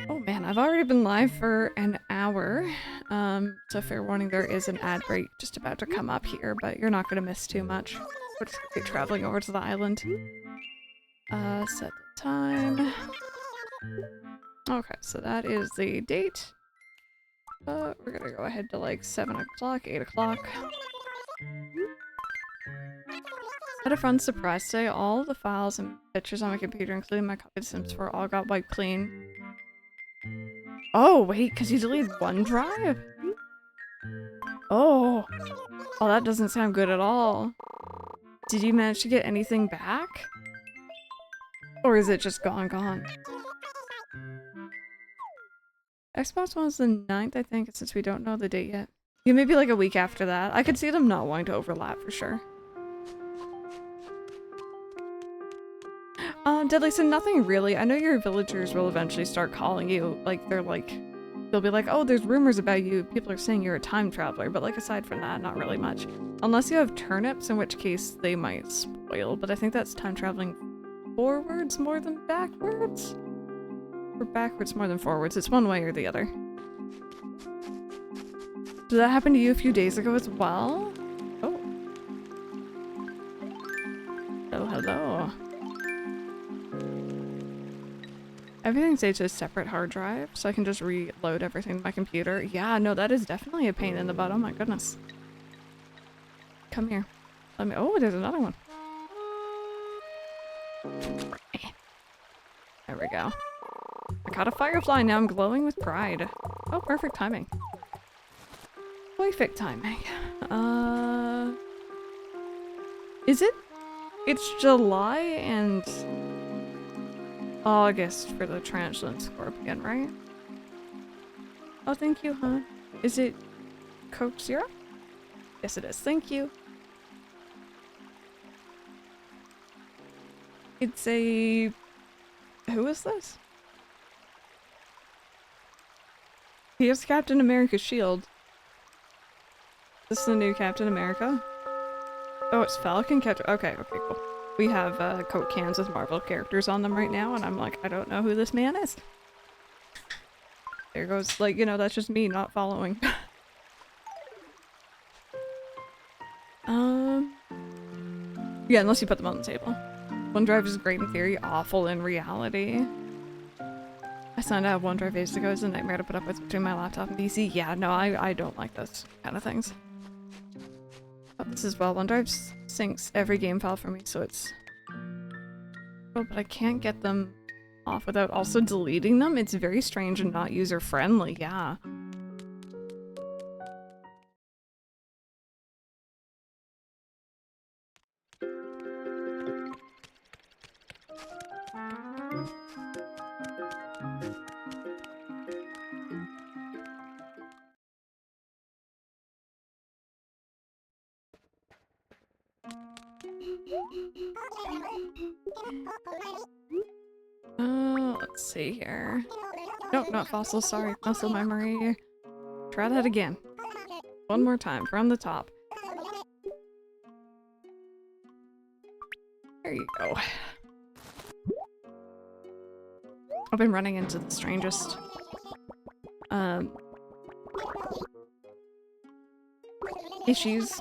Oh man, I've already been live for an hour. So fair warning, there is an ad break just about to come up here, but you're not going to miss too much. We're just going to be traveling over to the island. Set the time. Okay, so that is the date. We're gonna go ahead to like 7 o'clock, 8 o'clock. Had a fun surprise today. All the files and pictures on my computer, including my copy of Sims 4, all got wiped clean. Oh, wait, because you deleted OneDrive? Oh. Oh, that doesn't sound good at all. Did you manage to get anything back? Or is it just gone? Xbox One's the 9th, I think, since we don't know the date yet. Yeah, maybe like a week after that. I could see them not wanting to overlap for sure. Deadly, so nothing really. I know your villagers will eventually start calling you. Like, they'll be like, oh, there's rumors about you. People are saying you're a time traveler. But like, aside from that, not really much. Unless you have turnips, in which case they might spoil. But I think that's time traveling forwards more than backwards? Or backwards more than forwards. It's one way or the other. Did that happen to you a few days ago as well? Oh. Oh, hello. Everything saved to a separate hard drive, so I can just reload everything to my computer. Yeah, no, that is definitely a pain in the butt. Oh my goodness. Come here. Let me- oh, there's another one. There we go. I caught a firefly, now I'm glowing with pride. Oh, perfect timing. Perfect timing. Is it? It's July and August for the Tarantula Scorpion, right? Oh, thank you, huh? Is it Coke Zero? Yes, it is. Thank you. It's a... who is this? He has Captain America's shield. This is the new Captain America? Oh, it's Falcon Captain. Okay, cool. We have Coke cans with Marvel characters on them right now, and I'm like, I don't know who this man is. There goes, like, you know, that's just me not following. Yeah, unless you put them on the table. OneDrive is great in theory, awful in reality. I signed out of OneDrive ages ago. It's a nightmare to put up with between my laptop and PC. Yeah, no, I don't like those kind of things. Oh, this as well. OneDrive syncs every game file for me, so it's... oh, but I can't get them off without also deleting them. It's very strange and not user-friendly, yeah. Let's see here. Nope, not fossil, sorry. Muscle memory. Try that again. One more time, from the top. There you go. I've been running into the strangest issues,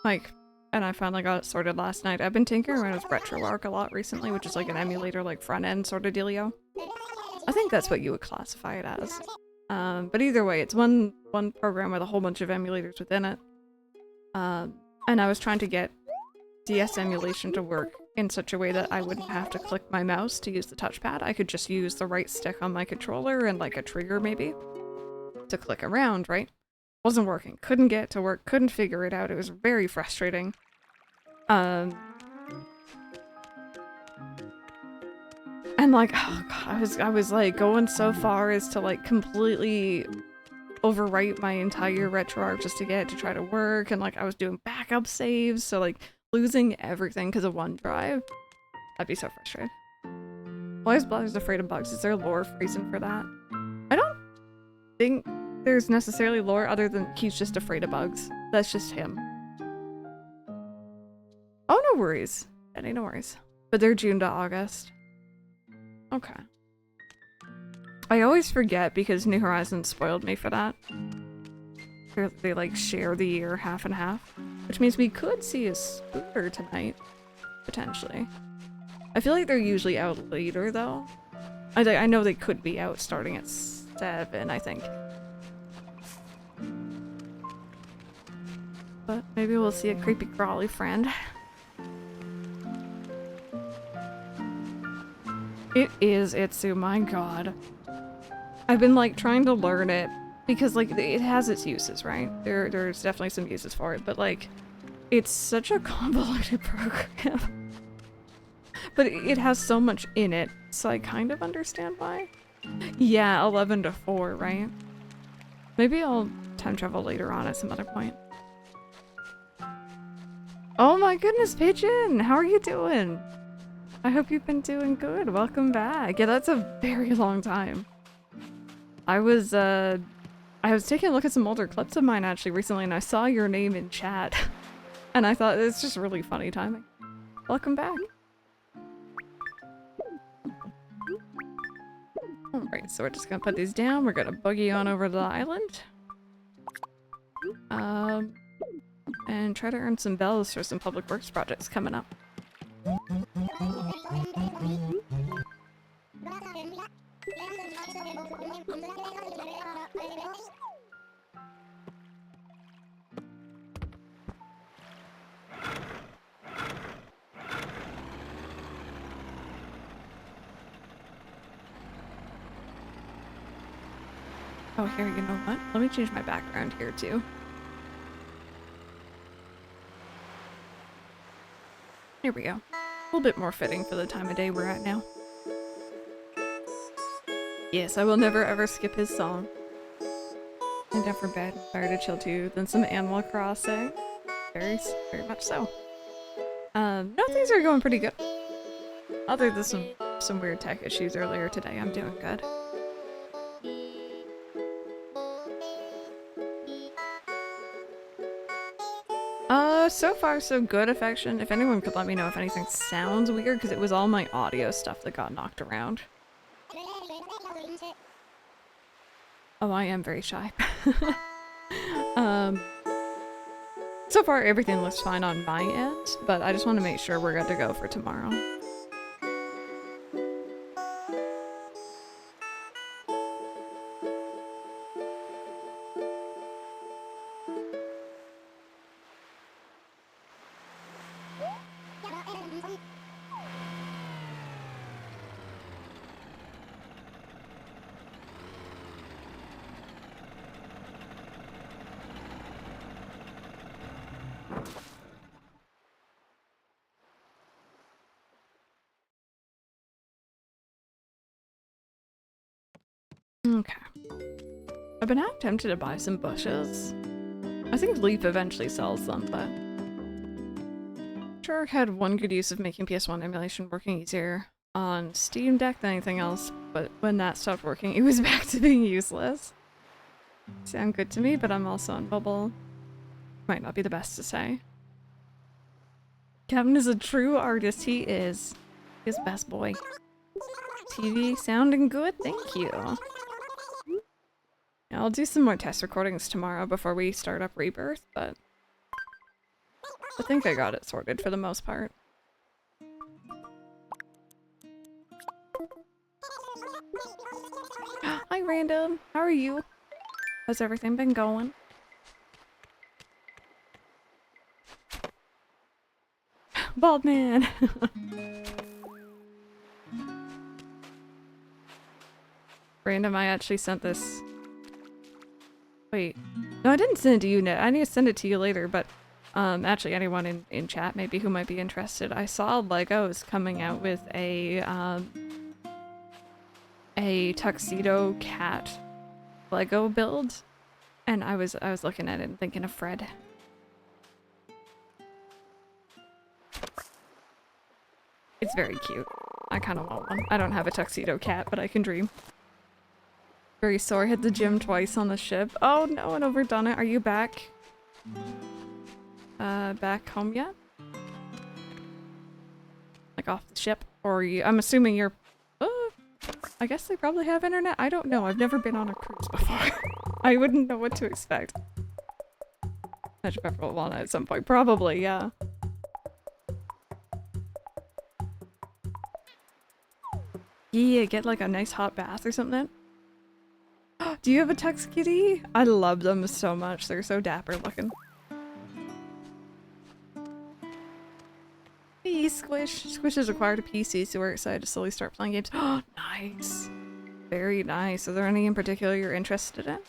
like, and I finally got it sorted last night. I've been tinkering around with RetroArch a lot recently, which is like an emulator, like front-end sort of dealio. I think that's what you would classify it as. But either way, it's one program with a whole bunch of emulators within it. And I was trying to get DS emulation to work in such a way that I wouldn't have to click my mouse to use the touchpad. I could just use the right stick on my controller and like a trigger maybe to click around, right? Wasn't working. Couldn't get it to work. Couldn't figure it out. It was very frustrating. And like, oh God, I was like going so far as to like completely overwrite my entire RetroArch just to get it to try to work, and like I was doing backup saves, so like losing everything because of OneDrive. I'd be so frustrated. Why is Blathers afraid of bugs? Is there a lore reason for that? I don't think there's necessarily lore other than he's just afraid of bugs. That's just him. Oh, no worries. Any no worries. But they're June to August. Okay. I always forget because New Horizons spoiled me for that. They like share the year half and half, which means we could see a spooker tonight, potentially. I feel like they're usually out later though. I know they could be out starting at 7, I think. But maybe we'll see a creepy crawly friend. It is Itsu, my god. I've been like trying to learn it because like it has its uses, right? There's definitely some uses for it, but like it's such a convoluted program. But it has so much in it, so I kind of understand why. Yeah, 11 to 4, right? Maybe I'll time travel later on at some other point. Oh my goodness, Pigeon! How are you doing? I hope you've been doing good. Welcome back. Yeah, that's a very long time. I was taking a look at some older clips of mine actually recently, and I saw your name in chat. And I thought it's just really funny timing. Welcome back. Alright, so we're just gonna put these down. We're gonna boogie on over to the island. And try to earn some bells for some public works projects coming up. Oh, here, you know what? Let me change my background here, too. Here we go. A little bit more fitting for the time of day we're at now. Yes, I will never ever skip his song. And down for bed, fire to chill too, then some Animal Crossing. Very much so. No, things are going pretty good. Other than some weird tech issues earlier today, I'm doing good. So far so good, Affection. If anyone could let me know if anything sounds weird, because it was all my audio stuff that got knocked around. Oh, I am very shy. So far everything looks fine on my end, but I just want to make sure we're good to go for tomorrow. Okay. I've been half tempted to buy some bushes. I think Leap eventually sells them, but sure had one good use of making PS1 emulation working easier on Steam Deck than anything else, but when that stopped working, it was back to being useless. Sound good to me, but I'm also on mobile. Might not be the best to say. Kevin is a true artist. He is. His best boy. TV sounding good? Thank you. Yeah, I'll do some more test recordings tomorrow before we start up Rebirth, but I think I got it sorted for the most part. Hi, Random. How are you? How's everything been going? Bald man! Random, I actually sent this. Wait. No, I didn't send it to you, Ned. I need to send it to you later, but actually anyone in chat maybe who might be interested. I saw Lego's coming out with a tuxedo cat Lego build, and I was looking at it and thinking of Fred. It's very cute. I kind of want one. I don't have a tuxedo cat, but I can dream. Very sore. Hit the gym twice on the ship. Oh no, and overdone it. Are you back? Back home yet? Like off the ship? Or you? I'm assuming you're. I guess they probably have internet. I don't know. I've never been on a cruise before. I wouldn't know what to expect. Magic Pepper will want it at some point. Probably, yeah. Yeah, get like a nice hot bath or something. Do you have a Tux Kitty? I love them so much. They're so dapper looking. Hey, Squish. Squish has acquired a PC, so we're excited to slowly start playing games. Oh, nice. Very nice. Are there any in particular you're interested in?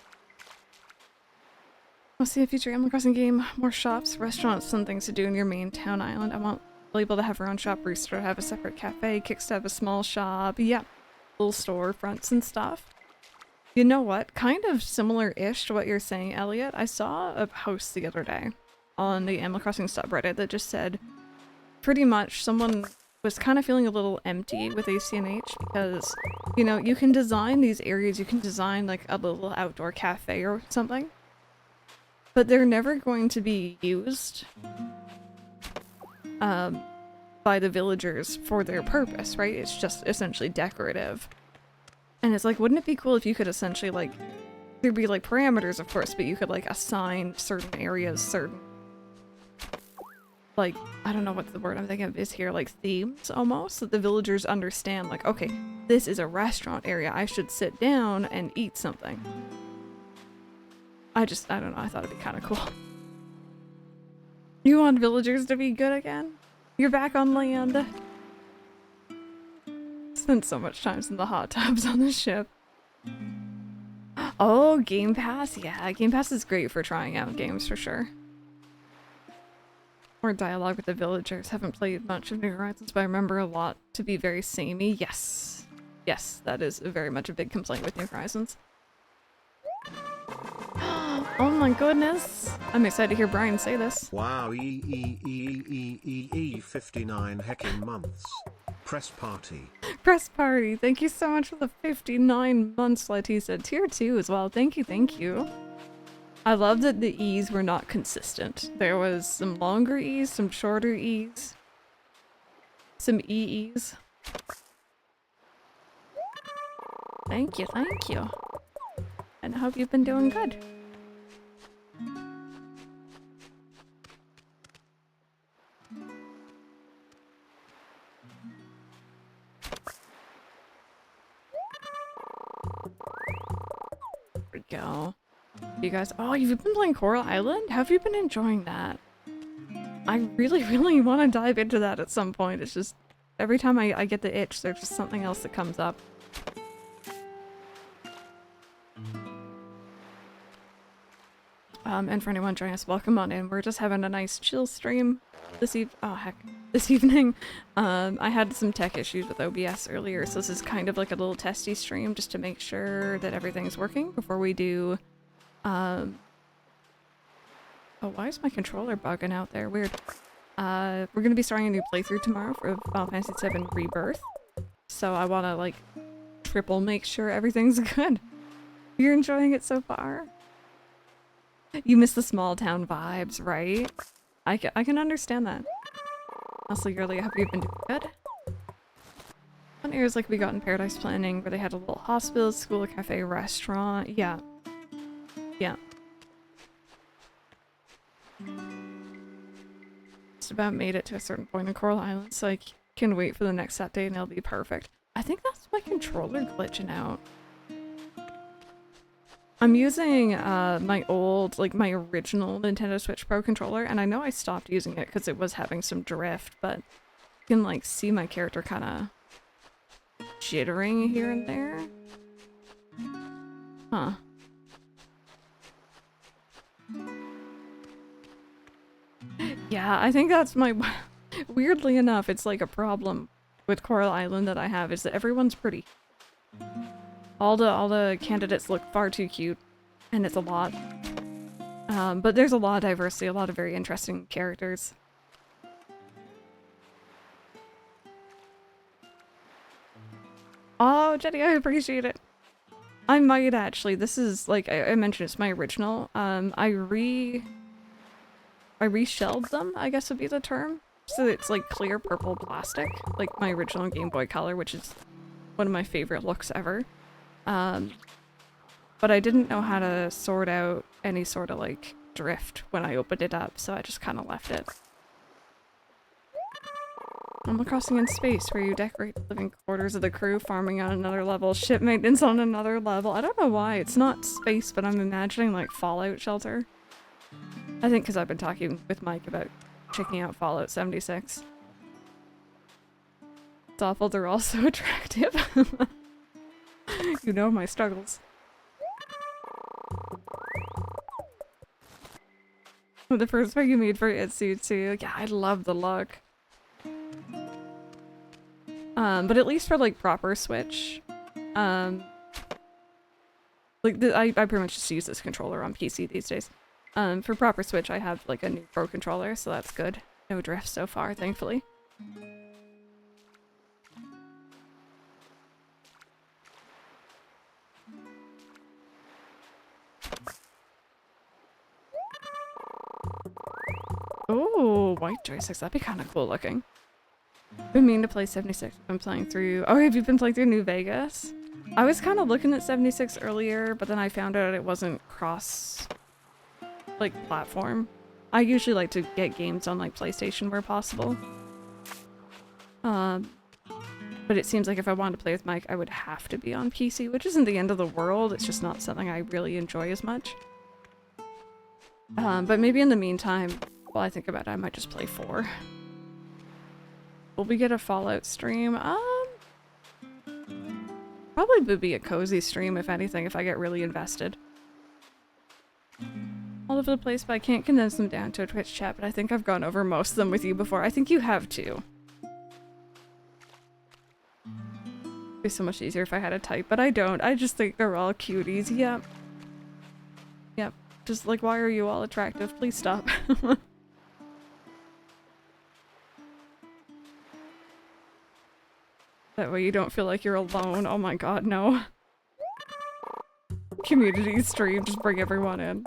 I'll see a future Animal Crossing game. More shops, restaurants, some things to do in your main town island. I want Label to have her own shop, Rooster to have a separate cafe, Kicks to have a small shop. Yeah. Little storefronts and stuff. You know what? Kind of similar-ish to what you're saying, Elliot. I saw a post the other day on the Animal Crossing subreddit that just said pretty much someone was kind of feeling a little empty with ACNH because, you know, you can design these areas, you can design like a little outdoor cafe or something, but they're never going to be used by the villagers for their purpose, right? It's just essentially decorative. And it's like, wouldn't it be cool if you could essentially, like, there'd be, like, parameters, of course, but you could, like, assign certain areas, certain, like, I don't know what the word I'm thinking of is here, like, themes, almost, so that the villagers understand, like, okay, this is a restaurant area, I should sit down and eat something. I don't know, I thought it'd be kind of cool. You want villagers to be good again? You're back on land. Spent so much time in the hot tubs on the ship. Oh, Game Pass? Yeah, Game Pass is great for trying out games for sure. More dialogue with the villagers. Haven't played much of New Horizons, but I remember a lot to be very samey. Yes. Yes, that is very much a big complaint with New Horizons. Oh my goodness. I'm excited to hear Brian say this. Wow, 59 heckin' months. Press party. Press party. Thank you so much for the 59 months, Letisa. Tier 2 as well. Thank you, thank you. I love that the E's were not consistent. There was some longer E's, some shorter E's, some EE's. Thank you, thank you. And I hope you've been doing good. There we go. You guys, oh, you've been playing Coral Island? Have you been enjoying that? I really, really want to dive into that at some point. It's just, every time I get the itch, there's just something else that comes up. And for anyone joining us, welcome on in. We're just having a nice chill stream this evening. I had some tech issues with OBS earlier, so this is kind of like a little testy stream just to make sure that everything's working before we do, oh, why is my controller bugging out there? Weird. We're gonna be starting a new playthrough tomorrow for Final Fantasy VII Rebirth. So I want to like triple make sure everything's good. You're enjoying it so far? You miss the small town vibes, right? I can understand that. Also, Yurli, have you been doing good? Fun areas like we got in Paradise Planning where they had a little hospital, school, cafe, restaurant. Yeah. Yeah. Just about made it to a certain point in Coral Island, so I can wait for the next update and it'll be perfect. I think that's my controller glitching out. I'm using my old, like my original Nintendo Switch Pro controller, and I know I stopped using it because it was having some drift, but you can like see my character kind of jittering here and there. Huh. Yeah, I think that's my... Weirdly enough, it's like a problem with Coral Island that I have, is that everyone's pretty. All the candidates look far too cute, and it's a lot. But there's a lot of diversity, a lot of very interesting characters. Oh, Jenny, I appreciate it. I might actually. This is, like I mentioned, it's my original. I reshelled them, I guess would be the term. So it's like clear purple plastic, like my original Game Boy Color, which is one of my favorite looks ever. But I didn't know how to sort out any sort of like drift when I opened it up, so I just kind of left it. Animal Crossing in Space, where you decorate the living quarters of the crew, farming on another level, ship maintenance on another level. I don't know why, it's not space, but I'm imagining like Fallout Shelter. I think because I've been talking with Mike about checking out Fallout 76. It's awful, they're all so attractive. You know my struggles. The first part you made for Itsu too. Yeah, I love the look. But at least for like proper Switch, like I pretty much just use this controller on PC these days. For proper Switch, I have like a new Pro controller, so that's good. No drift so far, thankfully. Oh, white joysticks, that'd be kind of cool looking. Been meaning to play 76. I've been playing through. Oh, have you been playing through New Vegas? I was kind of looking at 76 earlier, but then I found out it wasn't cross, like, platform. I usually like to get games on, like, PlayStation where possible. But it seems like if I wanted to play with Mike, I would have to be on PC, which isn't the end of the world. It's just not something I really enjoy as much. But maybe in the meantime, while I think about it, I might just play 4. Will we get a Fallout stream? Probably would be a cozy stream, if anything, if I get really invested. All over the place, but I can't condense them down to a Twitch chat, but I think I've gone over most of them with you before. I think you have too. It'd be so much easier if I had a type, but I don't. I just think they're all cuties. Yep. Yep. Just like, why are you all attractive? Please stop. That way you don't feel like you're alone. Oh my god, no. Community stream, just bring everyone in.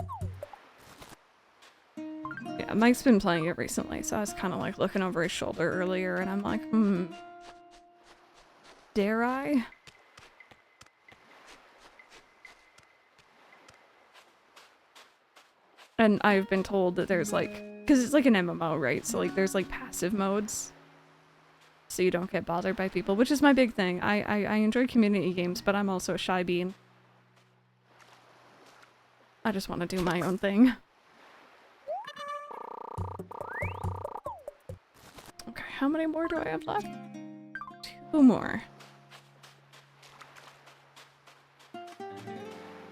Yeah, Mike's been playing it recently, so I was kind of like looking over his shoulder earlier and I'm like, dare I? And I've been told that there's like, because it's like an MMO, right? So like there's like passive modes. So you don't get bothered by people, which is my big thing. I enjoy community games, but I'm also a shy bean. I just want to do my own thing. Okay, how many more do I have left? 2 more.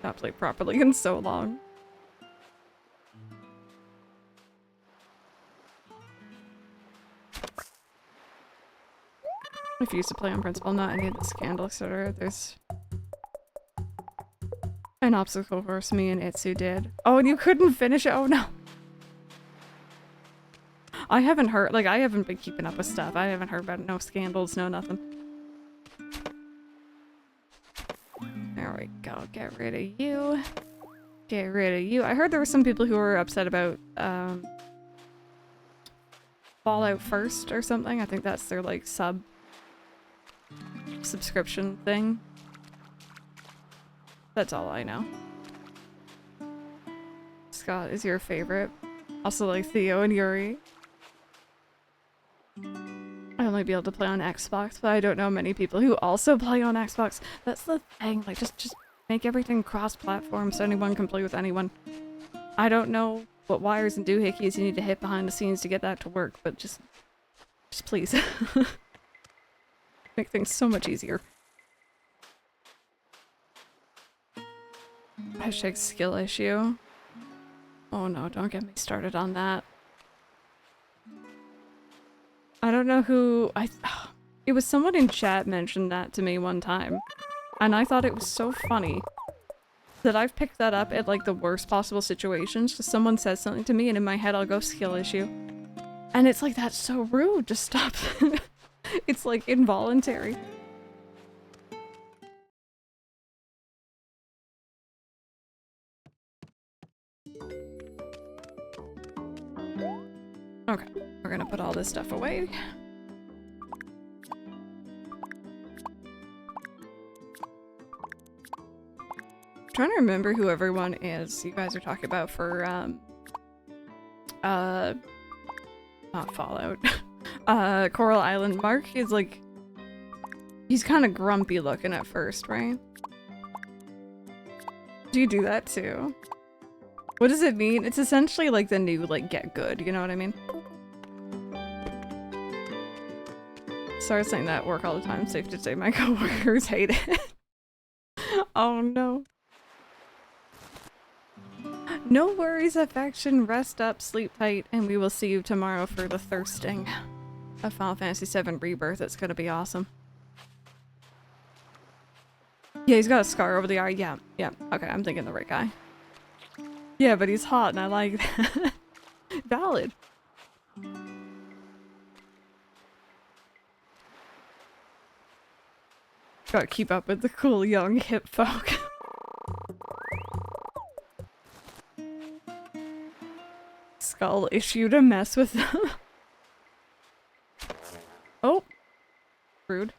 Not played properly in so long. I refuse to play on principle, not any of the scandals that are. There's an obstacle course me and Itsu did. Oh, and you couldn't finish it? Oh no. I haven't heard, like, I haven't been keeping up with stuff. I haven't heard about no scandals, no nothing. we go. Get rid of you. Get rid of you. I heard there were some people who were upset about Fallout First or something. I think that's their like subscription thing. That's all I know. Scott is your favorite. Also like Theo and Yuri. I only be able to play on Xbox, but I don't know many people who also play on Xbox. That's the thing, like just make everything cross-platform so anyone can play with anyone. I don't know what wires and doohickeys you need to hit behind the scenes to get that to work, but just please. Make things so much easier. Hashtag skill issue. Oh no, don't get me started on that. I don't know who it was someone in chat mentioned that to me one time. And I thought it was so funny that I've picked that up at like the worst possible situations. Just someone says something to me and in my head I'll go skill issue. And it's like, that's so rude, just stop. It's like involuntary. Okay, we're gonna put all this stuff away. I'm trying to remember who everyone is you guys are talking about for not Fallout. Coral Island. Mark is like, he's kind of grumpy looking at first, right? Do you do that too? What does it mean? It's essentially like the new like get good, you know what I mean? Sorry saying that at work all the time. Safe to say my coworkers hate it. Oh no. No worries, affection. Rest up, sleep tight, and we will see you tomorrow for the thirsting of Final Fantasy VII Rebirth. It's gonna be awesome. Yeah, he's got a scar over the eye. Yeah, yeah. Okay, I'm thinking the right guy. Yeah, but he's hot and I like that. Valid. Gotta keep up with the cool young hip folk. Skull issue to mess with them. Oh. Rude.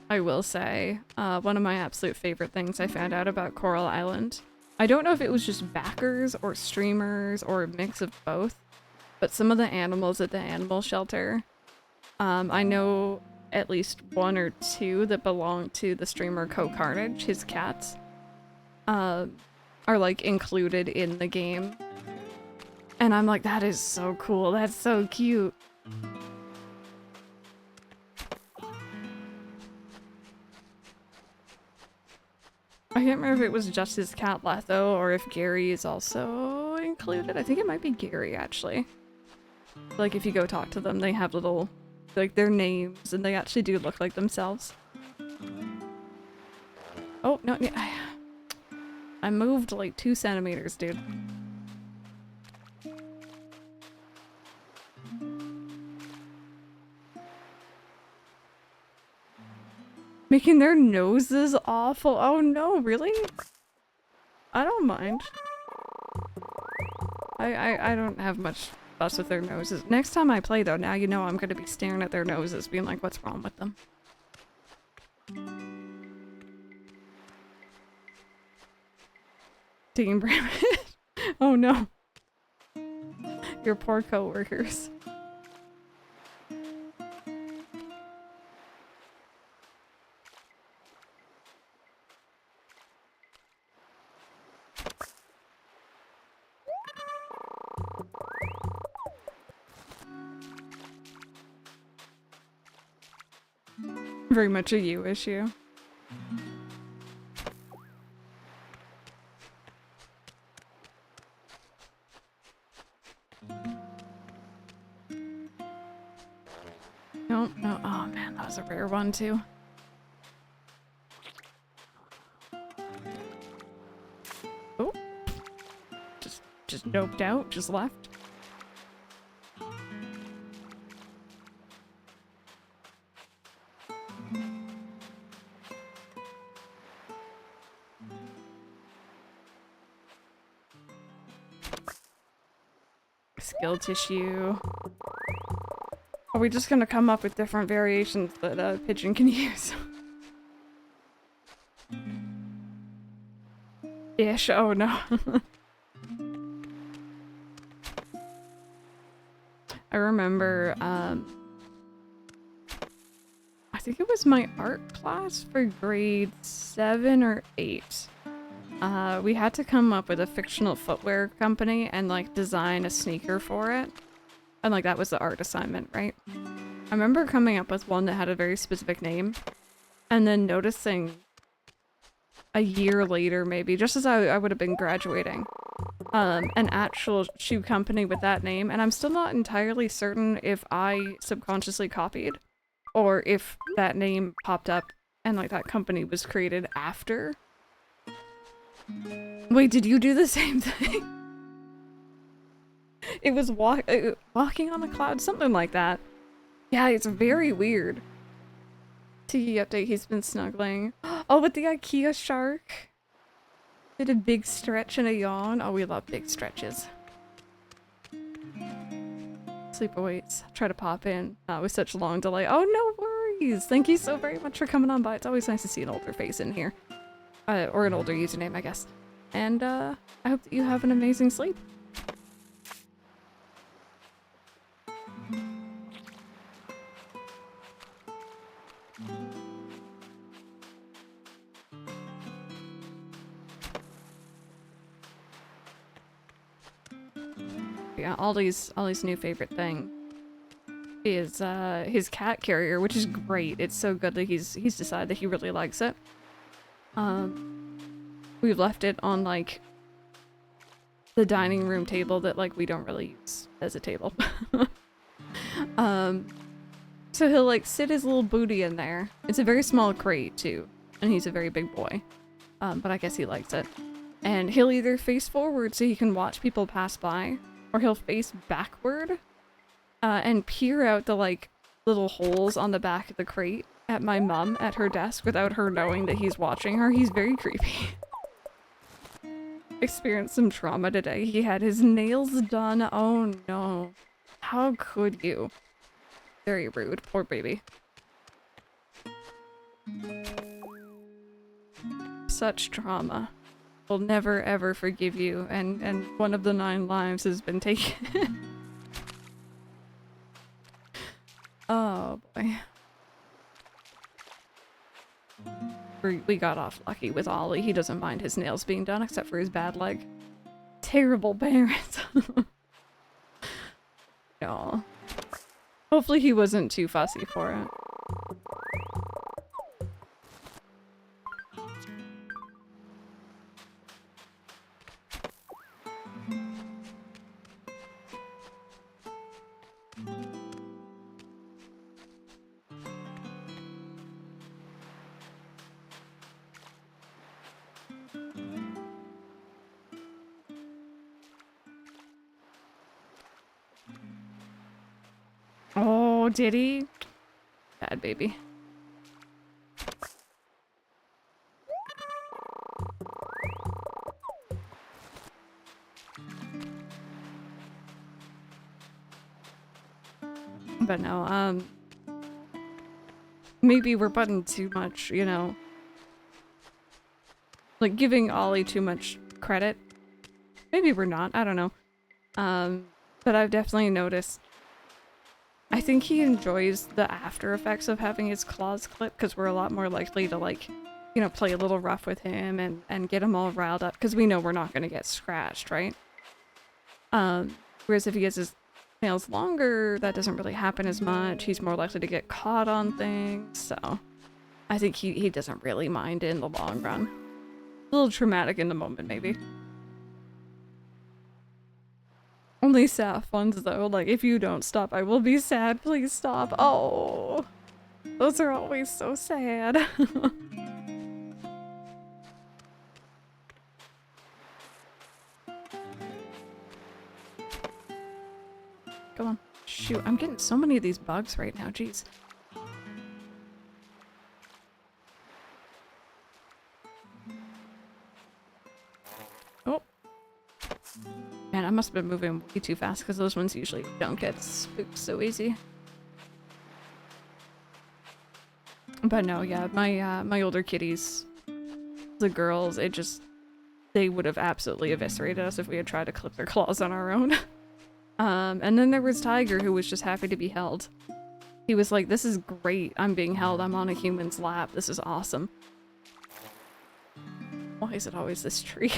I will say, one of my absolute favorite things I found out about Coral Island. I don't know if it was just backers or streamers or a mix of both, but some of the animals at the animal shelter, I know at least one or two that belong to the streamer Co-Carnage, his cats, are like included in the game. And I'm like, that is so cool, that's so cute. I can't remember if it was just his cat Letho or if Gary is also included. I think it might be Gary, actually. Like, if you go talk to them, they have little, like, their names, and they actually do look like themselves. Oh, no, I moved like 2 centimeters, dude. Making their noses awful. Oh no, really? I don't mind. I don't have much fuss with their noses. Next time I play though, now you know I'm gonna be staring at their noses, being like, what's wrong with them? Team Bramit. Oh no. Your poor coworkers. Very much a you issue. No, no. Oh man, that was a rare one too. Oh. Just noped out, just left. skill tissue. Are we just gonna come up with different variations that a pigeon can use? Ish, oh no. I remember, I think it was my art class for grade 7 or 8. We had to come up with a fictional footwear company and like design a sneaker for it. And like that was the art assignment, right? I remember coming up with one that had a very specific name and then noticing a year later maybe, just as I would have been graduating, an actual shoe company with that name, and I'm still not entirely certain if I subconsciously copied or if that name popped up and like that company was created after. Wait, did you do the same thing? It was walking on a cloud, something like that. Yeah, it's very weird. Tiki update, he's been snuggling. Oh, with the IKEA shark. Did a big stretch and a yawn. Oh, we love big stretches. Sleep awaits. Try to pop in with such long delay. Oh, no worries. Thank you so very much for coming on by. It's always nice to see an older face in here. Or an older username, I guess. And I hope that you have an amazing sleep. Yeah, Ollie's new favorite thing is his cat carrier, which is great. It's so good that he's decided that he really likes it. We've left it on like the dining room table that like we don't really use as a table. So he'll like sit his little booty in there. It's a very small crate too, and he's a very big boy. But I guess he likes it. And he'll either face forward so he can watch people pass by, or he'll face backward and peer out the like little holes on the back of the crate at my mom at her desk without her knowing that he's watching her. He's very creepy. Experienced some trauma today. He had his nails done. Oh no. How could you? Very rude. Poor baby. Such trauma. Will never ever forgive you, and one of the 9 lives has been taken. Oh boy. We got off lucky with Ollie. He doesn't mind his nails being done except for his bad leg. Terrible parents. No. Hopefully he wasn't too fussy for it. Oh, did he? Bad baby. But no, maybe we're putting too much, you know, like giving Ollie too much credit. Maybe we're not, I don't know. But I've definitely noticed, I think he enjoys the after effects of having his claws clipped because we're a lot more likely to like, you know, play a little rough with him and get him all riled up because we know we're not going to get scratched, right? Whereas if he has his nails longer, that doesn't really happen as much. He's more likely to get caught on things, so I think he doesn't really mind in the long run. A little traumatic in the moment, maybe. Only Saf ones though, like if you don't stop, I will be sad. Please stop. Oh, those are always so sad. Come on. Shoot, I'm getting so many of these bugs right now, jeez. Oh. Man, must have been moving way too fast because those ones usually don't get spooked so easy. But no, yeah, my older kitties, the girls, they would have absolutely eviscerated us if we had tried to clip their claws on our own. And then there was Tiger, who was just happy to be held. He was like, this is great, I'm being held, I'm on a human's lap, this is awesome. Why is it always this tree?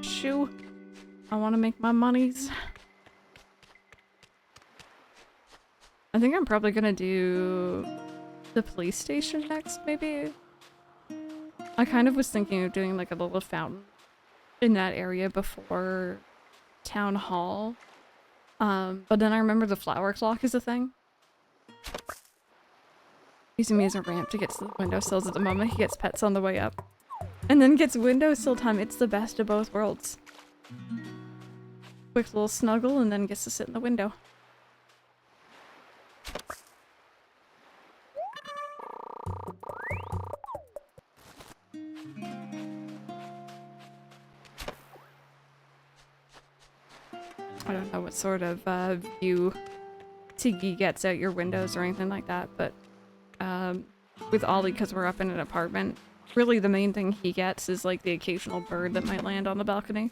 Shoo. I want to make my monies. I think I'm probably gonna do the police station next, maybe? I kind of was thinking of doing like a little fountain in that area before town hall. But then I remember the flower clock is a thing. Using me as a ramp to get to the windowsills at the moment. He gets pets on the way up. And then gets windowsill time. It's the best of both worlds. Quick little snuggle and then gets to sit in the window. I don't know what sort of view Tiggy gets out your windows or anything like that, but with Ollie, because we're up in an apartment, really the main thing he gets is like the occasional bird that might land on the balcony.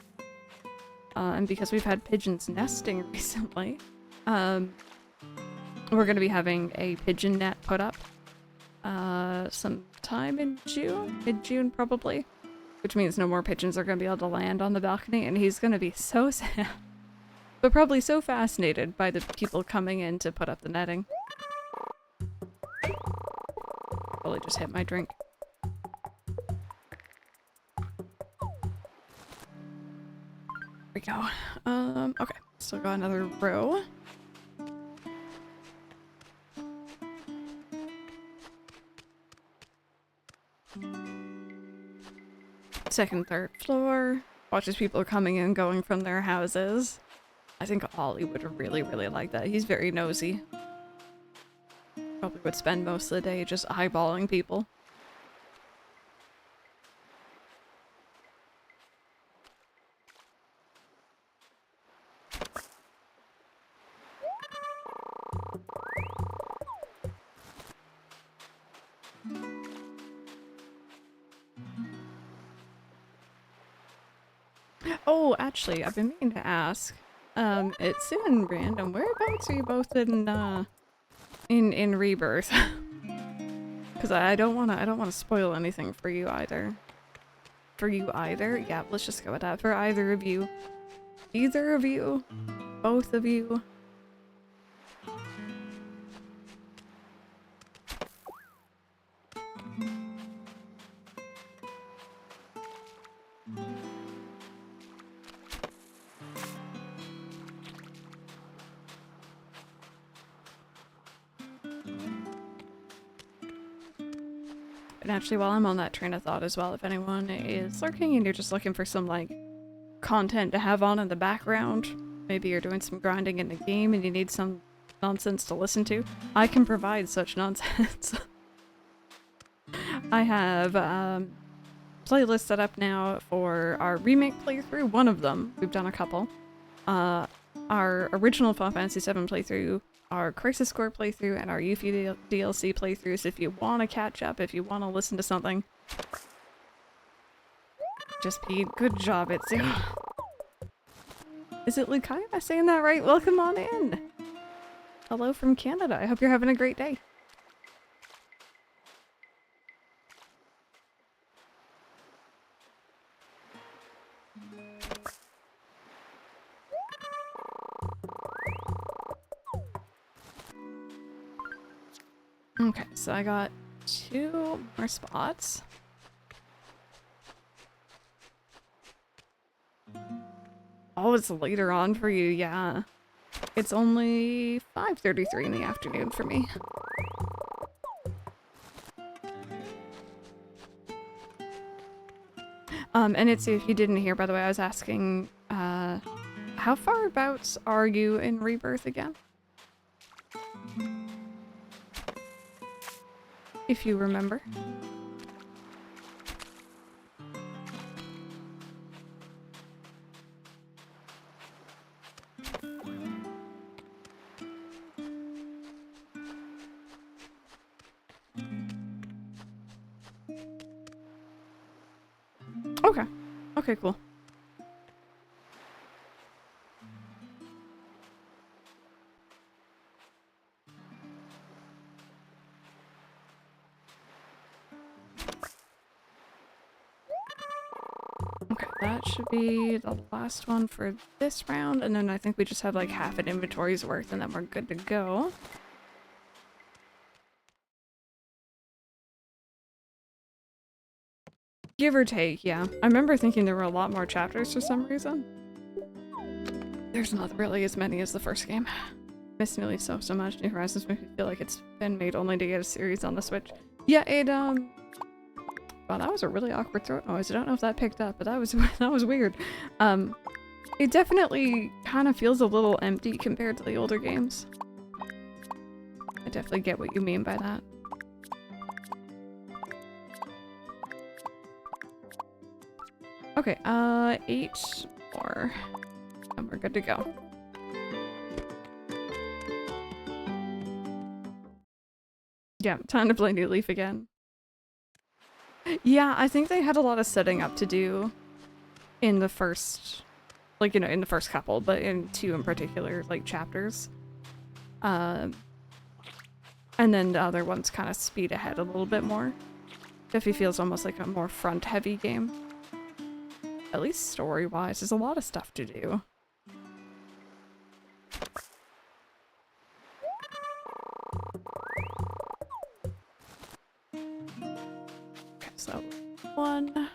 And because we've had pigeons nesting recently, we're going to be having a pigeon net put up sometime in June? Mid-June probably. Which means no more pigeons are going to be able to land on the balcony, and he's going to be so sad. But probably so fascinated by the people coming in to put up the netting. Probably just hit my drink. There we go. Okay. Still got another row. Second, third floor. Watches people coming and going from their houses. I think Ollie would really, really like that. He's very nosy. Probably would spend most of the day just eyeballing people. Oh, actually, I've been meaning to ask. It's in random. Whereabouts are you both in Rebirth? Because I don't wanna spoil anything for you either. For you either? Yeah, let's just go with that. For either of you. Either of you? Both of you? And actually, while I'm on that train of thought as well, if anyone is lurking and you're just looking for some, like, content to have on in the background, maybe you're doing some grinding in the game and you need some nonsense to listen to, I can provide such nonsense. I have, playlists set up now for our remake playthrough, one of them, we've done a couple, our original Final Fantasy VII playthrough, our Crisis Core playthrough, and our Yuffie DLC playthroughs. If you want to catch up, if you want to listen to something. Just peed. Good job, Itsu. Is it Lukai? Am I saying that right? Welcome on in. Hello from Canada. I hope you're having a great day. Okay, so I got 2 more spots. Oh, it's later on for you, yeah. It's only 5:33 in the afternoon for me. And it's, if you didn't hear, by the way, I was asking, how far abouts are you in Rebirth again? if you remember. Okay. Okay, cool. Okay, that should be the last one for this round, and then I think we just have like half an inventory's worth, and then we're good to go. Give or take, yeah. I remember thinking there were a lot more chapters for some reason. There's not really as many as the first game. Miss Nearly so much. New Horizons makes me feel like it's been made only to get a series on the Switch. Yeah, it wow, that was a really awkward throat noise. I don't know if that picked up, but that was that was weird. It definitely kind of feels a little empty compared to the older games. I definitely get what you mean by that. Okay, 8 more. And we're good to go. Yeah, time to play New Leaf again. Yeah, I think they had a lot of setting up to do in the first, like, you know, in the first couple, but in 2 in particular, like, chapters. And then the other ones kind of speed ahead a little bit more. Definitely feels almost like a more front-heavy game. At least story-wise, there's a lot of stuff to do. Okay, so 1.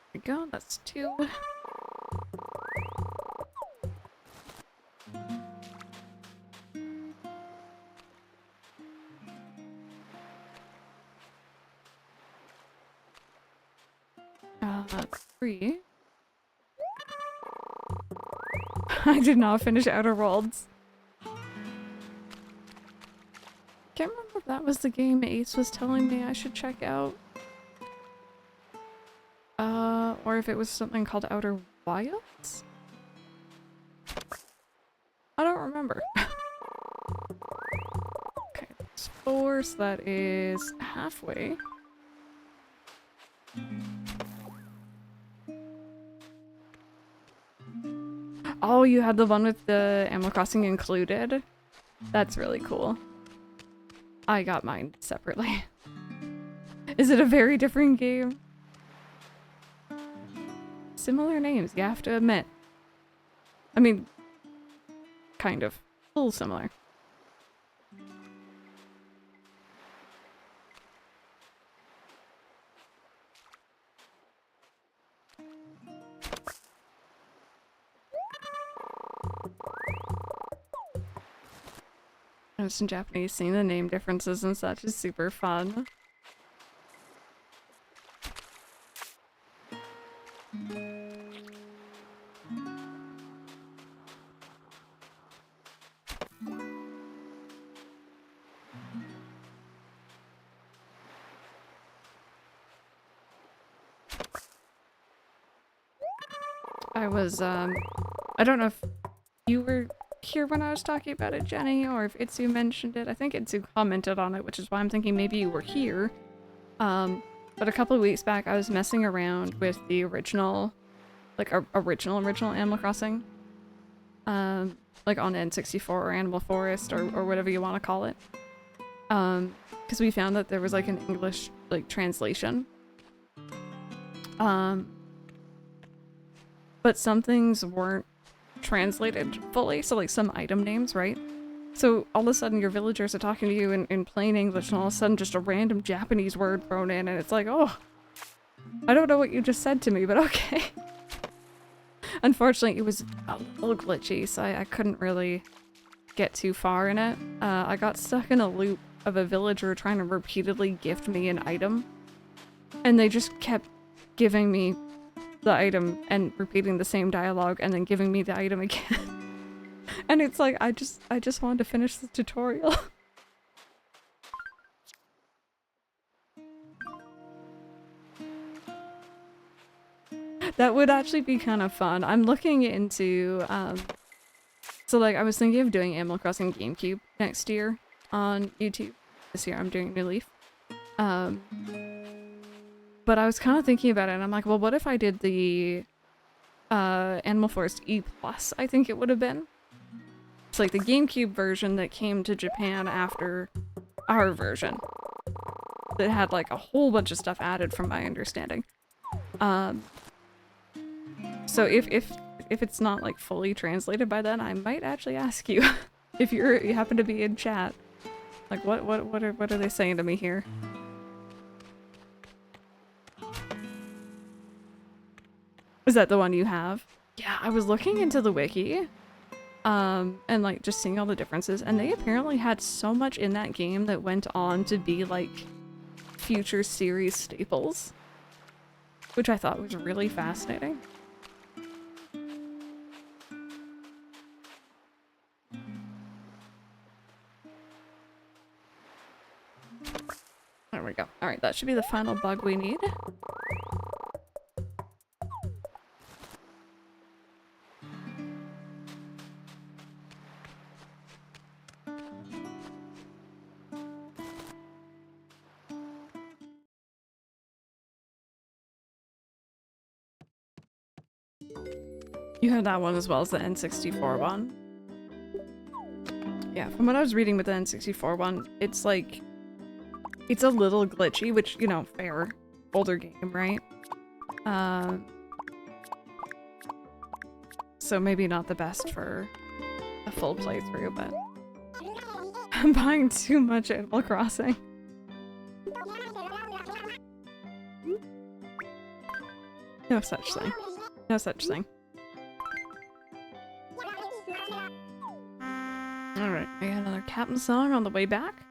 There we go, that's 2. 3. I did not finish Outer Worlds. Can't remember if that was the game Ace was telling me I should check out. Or if it was something called Outer Wilds? I don't remember. Okay, that's 4, so that is halfway. Oh, you had the one with the Animal Crossing included? That's really cool. I got mine separately. Is it a very different game? Similar names, you have to admit. I mean, kind of. A little similar. It's in Japanese, seeing the name differences and such is super fun. I was, I don't know if you were here when I was talking about it, Jenny, or if Itsu mentioned it. I think Itsu commented on it, which is why I'm thinking maybe you were here. But a couple of weeks back, I was messing around with the original, like, original Animal Crossing. Like on N64 or Animal Forest or whatever you want to call it. Because we found that there was, like, an English, like, translation. But some things weren't translated fully, so like some item names, right? So all of a sudden your villagers are talking to you in plain English, and all of a sudden just a random Japanese word thrown in, and it's like, oh, I don't know what you just said to me, but okay. Unfortunately, it was a little glitchy, so I couldn't really get too far in it. I got stuck in a loop of a villager trying to repeatedly gift me an item, and they just kept giving me the item and repeating the same dialogue and then giving me the item again. And it's like, I just wanted to finish the tutorial. That would actually be kind of fun. I'm looking into, so like I was thinking of doing Animal Crossing GameCube next year on YouTube. This year I'm doing New Leaf. But I was kind of thinking about it and I'm like, well, what if I did the Animal Forest E+, I think it would have been. It's like the GameCube version that came to Japan after our version. That had like a whole bunch of stuff added from my understanding. So if it's not like fully translated by then, I might actually ask you if you happen to be in chat. Like what are they saying to me here? Is that the one you have? Yeah, I was looking into the wiki, and like just seeing all the differences, and they apparently had so much in that game that went on to be like future series staples, which I thought was really fascinating. There we go. Alright, that should be the final bug we need. You have that one as well as the N64 one. Yeah, from what I was reading with the N64 one, it's like, it's a little glitchy, which, you know, fair. Older game, right? So maybe not the best for a full playthrough, but I'm buying too much Animal Crossing. No such thing. No such thing. Alright, we got another Captain song on the way back.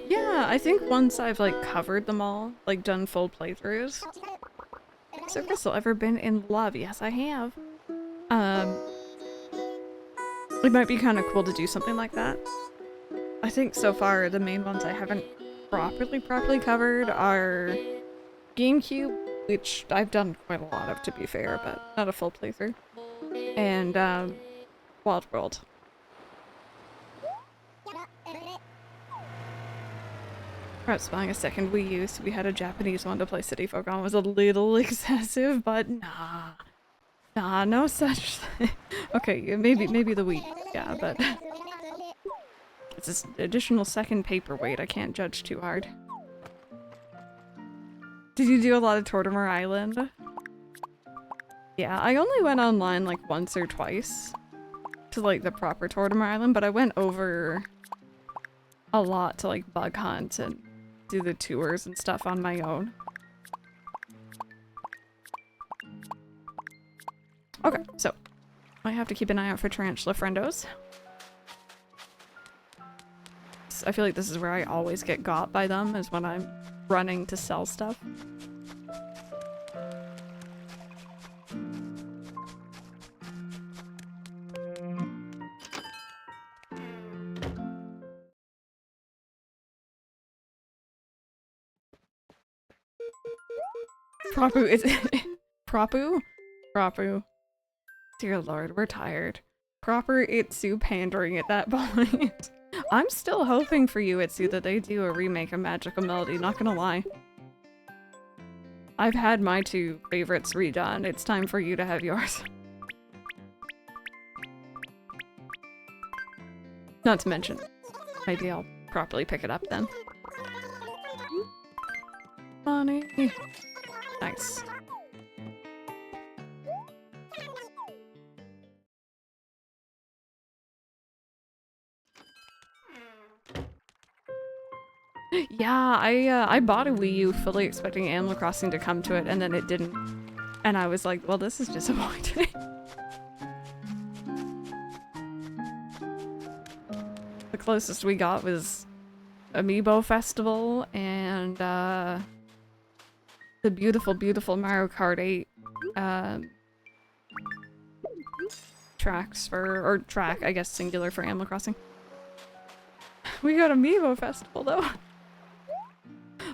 Yeah, I think once I've like covered them all, like done full playthroughs. So Crystal, ever been in love? Yes, I have. It might be kind of cool to do something like that. I think so far the main ones I haven't properly covered are GameCube, which I've done quite a lot of to be fair, but not a full playthrough, and Wild World. Perhaps buying a second Wii U so we had a Japanese one to play City Folk on was a little excessive, but nah, no such thing. Okay, maybe the Wii, yeah, but it's this additional second paperweight. I can't judge too hard. Did you do a lot of Tortimer Island? Yeah, I only went online like once or twice to like the proper Tortimer Island, but I went over a lot to like bug hunt and do the tours and stuff on my own. Okay, so I have to keep an eye out for tarantula friendos. I feel like this is where I always get got by them, is when I'm running to sell stuff. Propu is Propu? Propu. Dear Lord, we're tired. Proper Itsu pandering at that point. I'm still hoping for you, Itsu, that they do a remake of Magical Melody, not gonna lie. I've had my two favorites redone. It's time for you to have yours. Not to mention, maybe I'll properly pick it up then. Money. Nice. Yeah, I bought a Wii U fully expecting Animal Crossing to come to it, and then it didn't. And I was like, well, this is disappointing. The closest we got was Amiibo Festival and the beautiful, beautiful Mario Kart 8 tracks or track, I guess singular for Animal Crossing. We got Amiibo Festival though.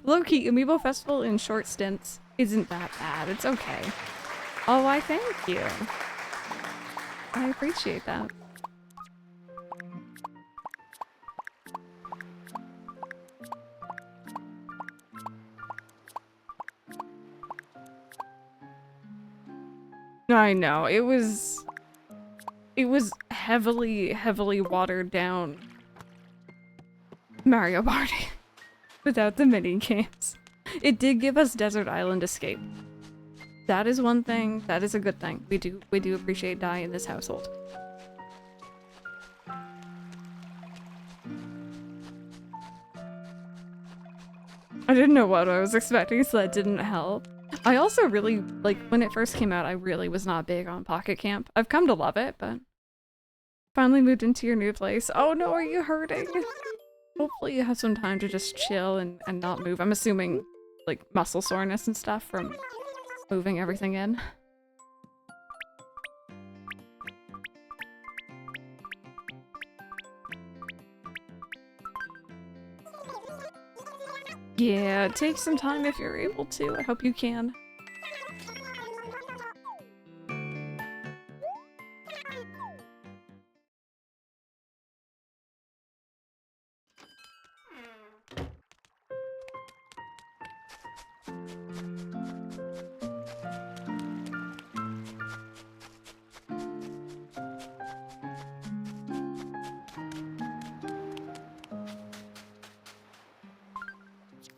Low-key, Amiibo Festival in short stints isn't that bad. It's okay. Oh, why thank you. I appreciate that. I know, it was heavily, heavily watered down Mario Party without the mini games. It did give us Desert Island Escape. That is one thing, that is a good thing. We do appreciate Dai in this household. I didn't know what I was expecting, so that didn't help. I also really, like, when it first came out, I really was not big on Pocket Camp. I've come to love it, but finally moved into your new place. Oh no, are you hurting? Hopefully you have some time to just chill and not move. I'm assuming, like, muscle soreness and stuff from moving everything in. Yeah, take some time if you're able to. I hope you can.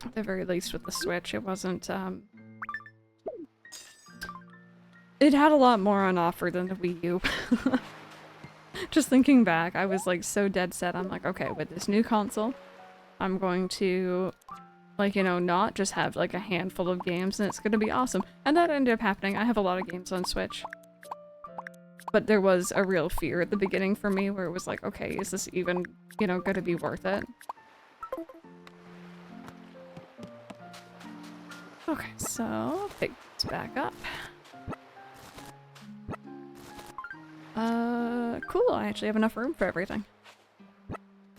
At the very least with the Switch, it wasn't, it had a lot more on offer than the Wii U. Just thinking back, I was like so dead set. I'm like, okay, with this new console, I'm going to, like, you know, not just have like a handful of games and it's gonna be awesome. And that ended up happening. I have a lot of games on Switch. But there was a real fear at the beginning for me where it was like, okay, is this even, you know, gonna be worth it? Okay, so pick this back up. Cool, I actually have enough room for everything.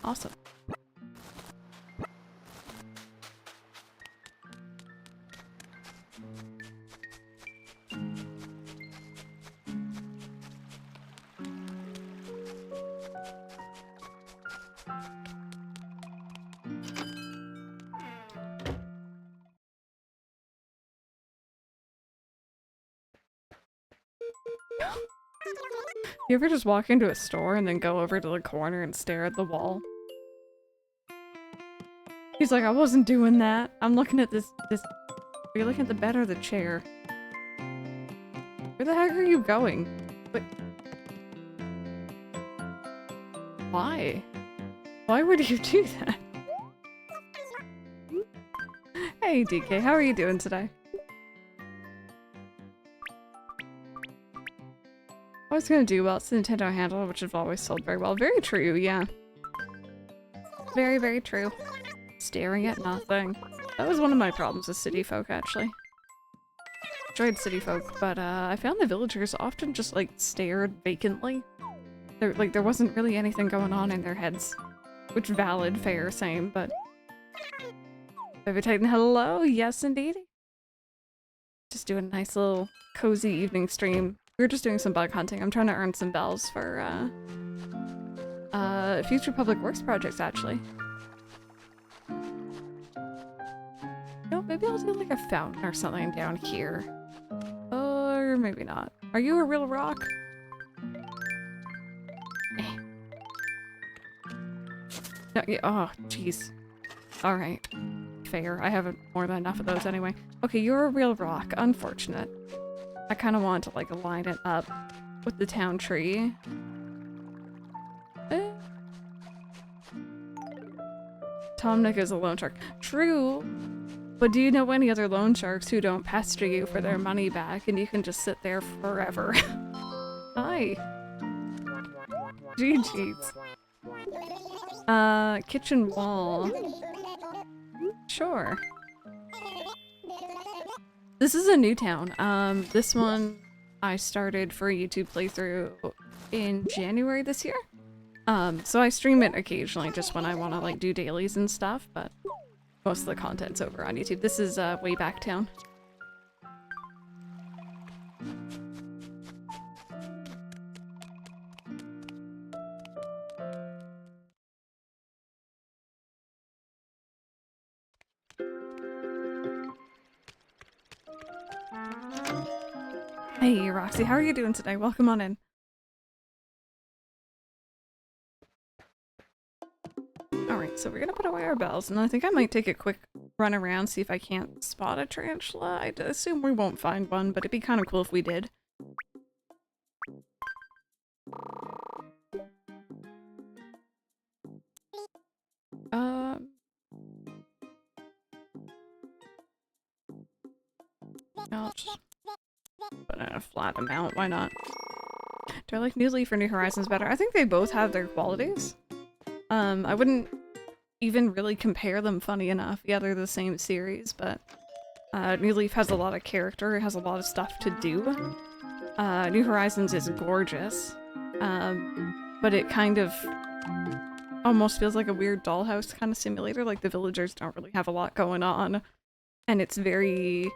Awesome. You ever just walk into a store and then go over to the corner and stare at the wall? He's like, I wasn't doing that. I'm looking at this. Are you looking at the bed or the chair? Where the heck are you going? But why? Why would you do that? Hey DK, how are you doing today? I was gonna do well, it's the Nintendo handle, which have always sold very well. Very true, yeah. Very, very true. Staring at nothing. That was one of my problems with City Folk, actually. Enjoyed City Folk, but I found the villagers often just like stared vacantly. There wasn't really anything going on in their heads. Which valid, fair, same, but... Baby Titan, hello! Yes, indeed. Just doing a nice little cozy evening stream. We were just doing some bug hunting. I'm trying to earn some bells for, future public works projects, actually. No, maybe I'll do like a fountain or something down here. Or maybe not. Are you a real rock? Eh. No, yeah, oh, jeez. Alright. Fair. I have more than enough of those anyway. Okay, you're a real rock. Unfortunate. I kind of want to, like, line it up with the town tree. Eh. Tom Nook is a loan shark. True! But do you know any other loan sharks who don't pester you for their money back and you can just sit there forever? Hi! GG's. Kitchen wall. Sure. This is a new town. This one I started for a YouTube playthrough in January this year. So I stream it occasionally just when I want to like do dailies and stuff, but most of the content's over on YouTube. This is Wayback town. Hey Roxy, how are you doing today? Welcome on in. Alright, so we're gonna put away our bells, and I think I might take a quick run around, see if I can't spot a tarantula. I'd assume we won't find one, but it'd be kind of cool if we did. I'll just put in a flat amount, why not? Do I like New Leaf or New Horizons better? I think they both have their qualities. I wouldn't even really compare them, funny enough. Yeah, they're the same series, but New Leaf has a lot of character, it has a lot of stuff to do. New Horizons is gorgeous, but it kind of almost feels like a weird dollhouse kind of simulator. Like, the villagers don't really have a lot going on, and it's very,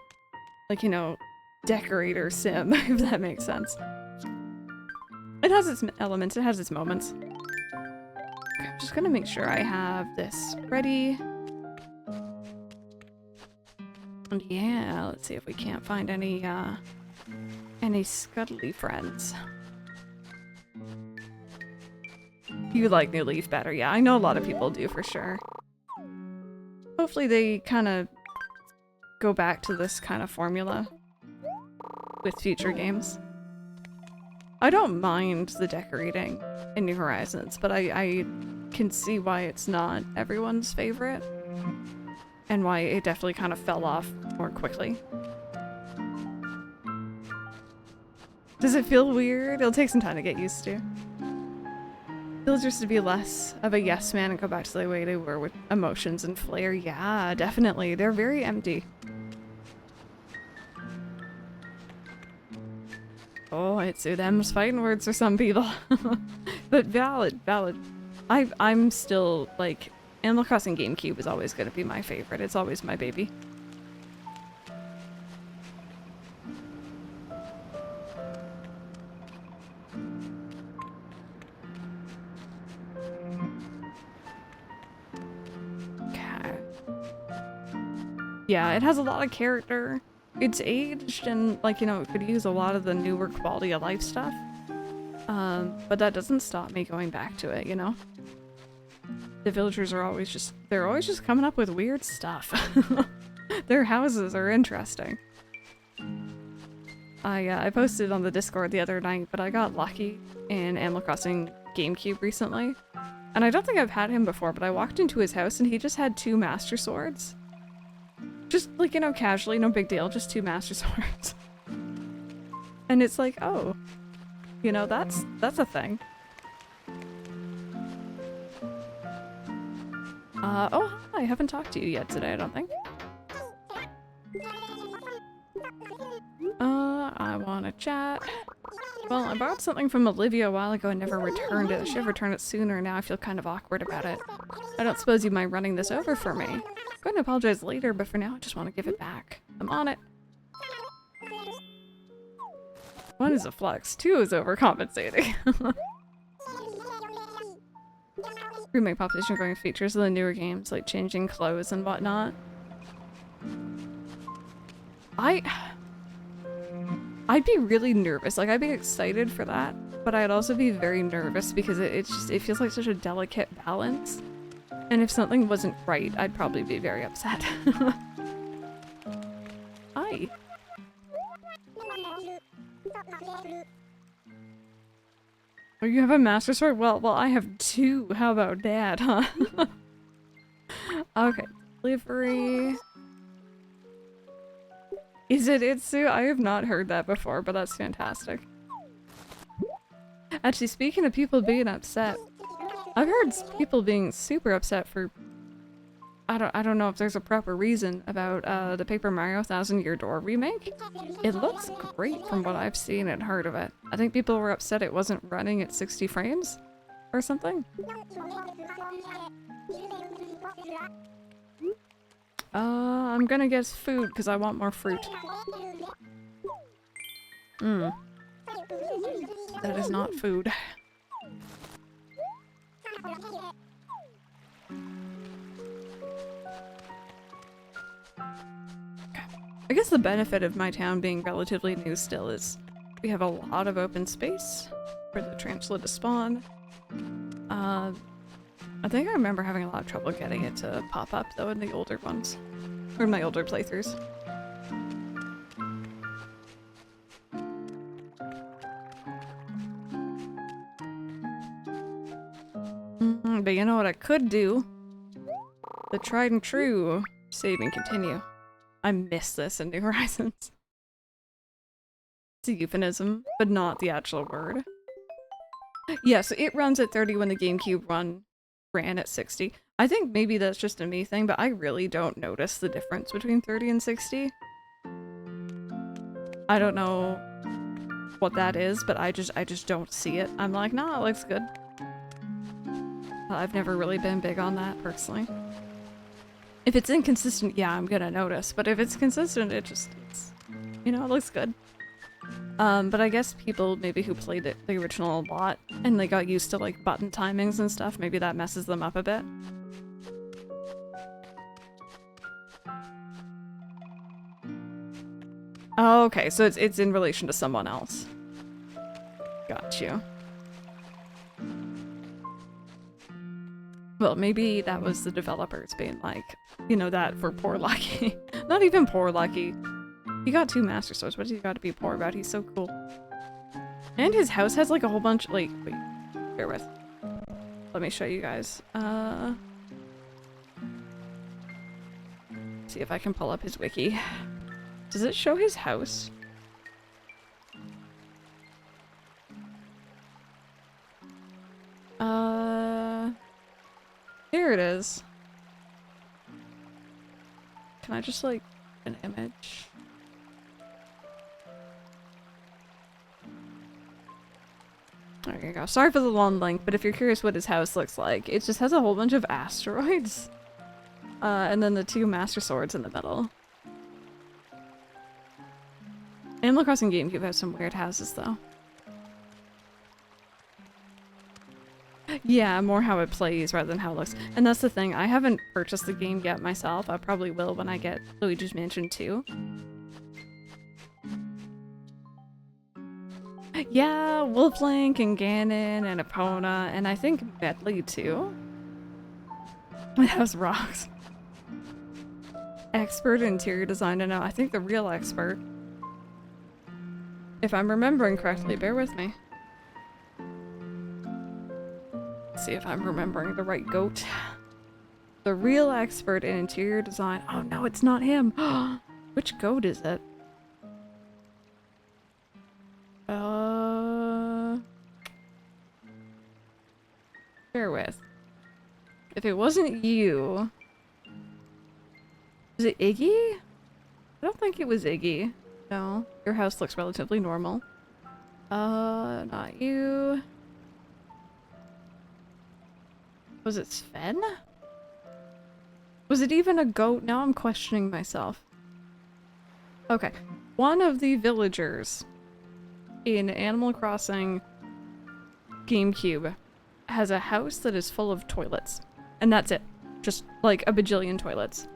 like, you know, decorator sim, if that makes sense. It has its elements, it has its moments. Okay, I'm just gonna make sure I have this ready. And yeah, let's see if we can't find any scuddly friends. You like New Leaf better, yeah, I know a lot of people do for sure. Hopefully they kind of go back to this kind of formula with future games. I don't mind the decorating in New Horizons, but I can see why it's not everyone's favorite, and why it definitely kind of fell off more quickly. Does it feel weird? It'll take some time to get used to. Villagers to be less of a yes man and go back to the way they were with emotions and flair. Yeah, definitely. They're very empty. Oh, it's them's fighting words for some people. But valid. I'm still, like, Animal Crossing GameCube is always going to be my favorite. It's always my baby. Okay. Yeah, it has a lot of character. It's aged and, like, you know, it could use a lot of the newer quality of life stuff. But that doesn't stop me going back to it, you know? The villagers are always just, they're always just coming up with weird stuff. Their houses are interesting. I posted on the Discord the other night, but I got lucky in Animal Crossing GameCube recently. And I don't think I've had him before, but I walked into his house and he just had 2 Master Swords. Just, like, you know, casually, no big deal, just 2 Master Swords. And it's like, oh, you know, that's a thing. Oh, hi, I haven't talked to you yet today, I don't think. I wanna chat. Well, I borrowed something from Olivia a while ago and never returned it. I should have returned it sooner, now I feel kind of awkward about it. I don't suppose you mind running this over for me. I'm going to apologize later, but for now I just want to give it back. I'm on it. 1 is a flex, 2 is overcompensating. Remake population growing features of the newer games, like changing clothes and whatnot. I'd be really nervous. Like, I'd be excited for that, but I'd also be very nervous because it feels like such a delicate balance. And if something wasn't right, I'd probably be very upset. Hi. Oh, you have a master sword? Well, I have two. How about that, huh? Okay. Livery. Is it Itsu? I have not heard that before, but that's fantastic. Actually, speaking of people being upset, I've heard people being super upset for I don't know if there's a proper reason about the Paper Mario 1000-Year Door remake. It looks great from what I've seen and heard of it. I think people were upset it wasn't running at 60 frames or something. I'm gonna guess food because I want more fruit. That is not food. I guess the benefit of my town being relatively new still is we have a lot of open space for the tarantula to spawn. I think I remember having a lot of trouble getting it to pop up though in the older ones. Or in my older playthroughs. But you know what I could do? The tried and true save and continue. I miss this in New Horizons. It's a euphemism, but not the actual word. Yeah, so it runs at 30 when the GameCube ran at 60. I think maybe that's just a me thing, but I really don't notice the difference between 30 and 60. I don't know what that is, but I just don't see it. I'm like, nah, it looks good. I've never really been big on that, personally. If it's inconsistent, yeah, I'm gonna notice, but if it's consistent, it's you know, it looks good. But I guess people maybe who played the original a lot and they got used to like button timings and stuff, maybe that messes them up a bit. Oh, okay, so it's in relation to someone else. Got you. Well, maybe that was the developers being like, you know, that for poor Lucky. Not even poor Lucky. He got 2 Master Swords. What does he got to be poor about? He's so cool. And his house has like a whole bunch, like, wait, bear with. Let me show you guys. See if I can pull up his wiki. Does it show his house? Here it is. Can I just like an image? There you go. Sorry for the long link, but if you're curious what his house looks like, it just has a whole bunch of asteroids. And then the 2 Master Swords in the middle. Animal Crossing GameCube has some weird houses though. Yeah, more how it plays rather than how it looks. And that's the thing, I haven't purchased the game yet myself. I probably will when I get Luigi's Mansion 2. Yeah, Wolflink and Ganon and Epona, and I think Medley too. My house rocks. Expert in interior design, I know. I think the real expert. If I'm remembering correctly, bear with me. See if I'm remembering the right goat. The real expert in interior design. Oh no, it's not him. Which goat is it? Bear with. If it wasn't you... Was it Iggy? I don't think it was Iggy. No. Your house looks relatively normal. Not you. Was it Sven? Was it even a goat? Now I'm questioning myself. Okay. One of the villagers in Animal Crossing GameCube has a house that is full of toilets. And that's it. Just like a bajillion toilets.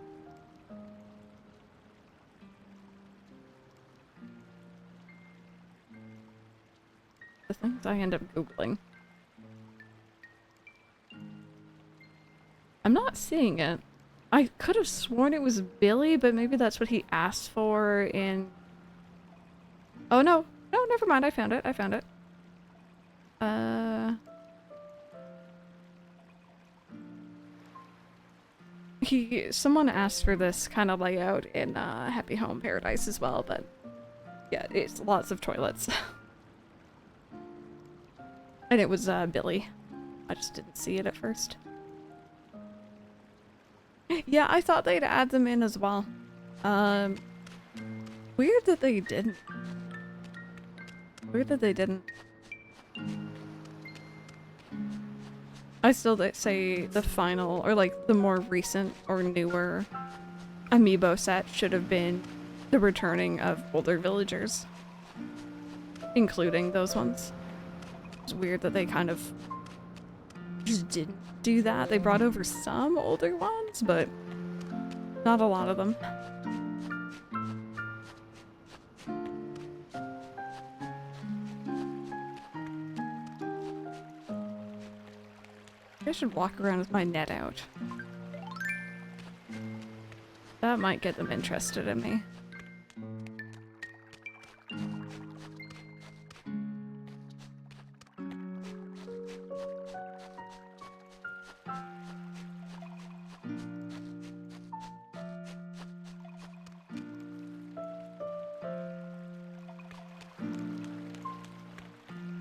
The things I end up Googling. I'm not seeing it. I could have sworn it was Billy, but maybe that's what he asked for in... Oh no. No, never mind. I found it. I found it. Someone asked for this kind of layout in Happy Home Paradise as well, but yeah, it's lots of toilets. And it was Billy. I just didn't see it at first. Yeah, I thought they'd add them in as well. Weird that they didn't. Weird that they didn't. I still say the final, or like the more recent or newer amiibo set should have been the returning of older villagers. Including those ones. It's weird that they kind of just didn't do that. They brought over some older ones, but not a lot of them. I should walk around with my net out. That might get them interested in me.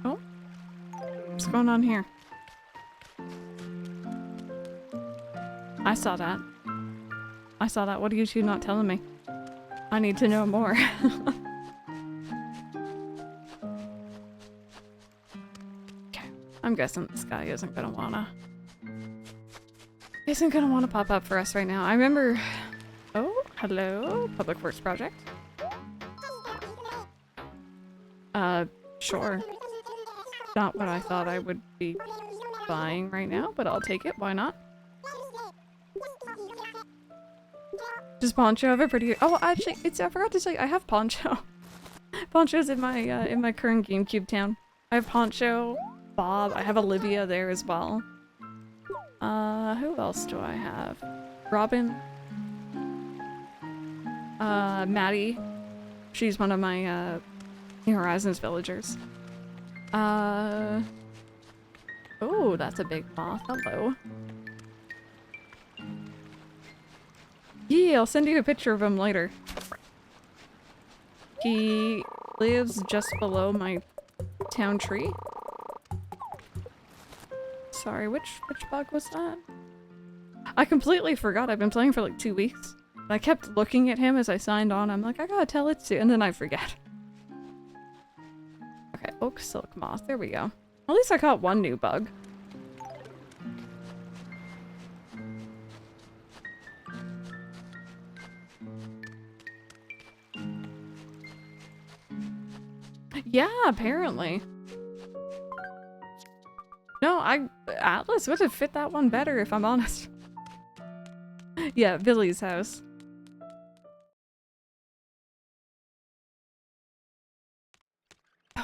Oh? What's going on here? I saw that. I saw that. What are you two not telling me? I need to know more. Okay. I'm guessing this guy isn't gonna wanna pop up for us right now. I remember... Oh, hello, Public Works Project. Sure. Not what I thought I would be buying right now, but I'll take it. Why not? Does Poncho have a pretty... Oh, actually, I forgot to say, I have Poncho. Poncho's in my current GameCube town. I have Poncho, Bob, I have Olivia there as well. Who else do I have? Robin. Maddie. She's one of my, New Horizons villagers. Oh, that's a big moth. Hello. Yeah, I'll send you a picture of him later. He lives just below my town tree. Sorry, which bug was that? I completely forgot. I've been playing for like 2 weeks. I kept looking at him as I signed on. I'm like, I gotta tell it to, and then I forget. Okay, oak silk moth. There we go. At least I caught one new bug. Yeah, apparently. No, Atlas would have fit that one better if I'm honest. Yeah, Billy's house.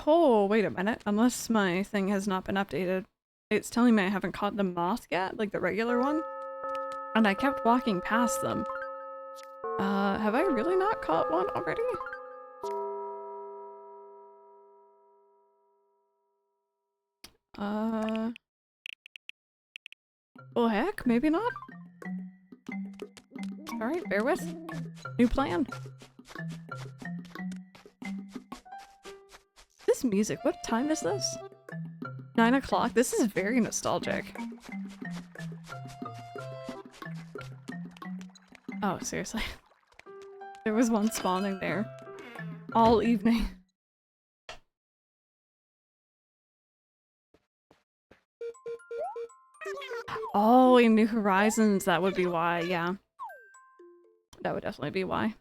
Oh, wait a minute. Unless my thing has not been updated. It's telling me I haven't caught the moth yet, like the regular one. And I kept walking past them. Have I really not caught one already? Well, heck, maybe not. Alright, bear with. New plan. This music, what time is this? 9 o'clock? This is very nostalgic. Oh, seriously. There was one spawning there. All evening. Oh, in New Horizons, that would be why, yeah. That would definitely be why.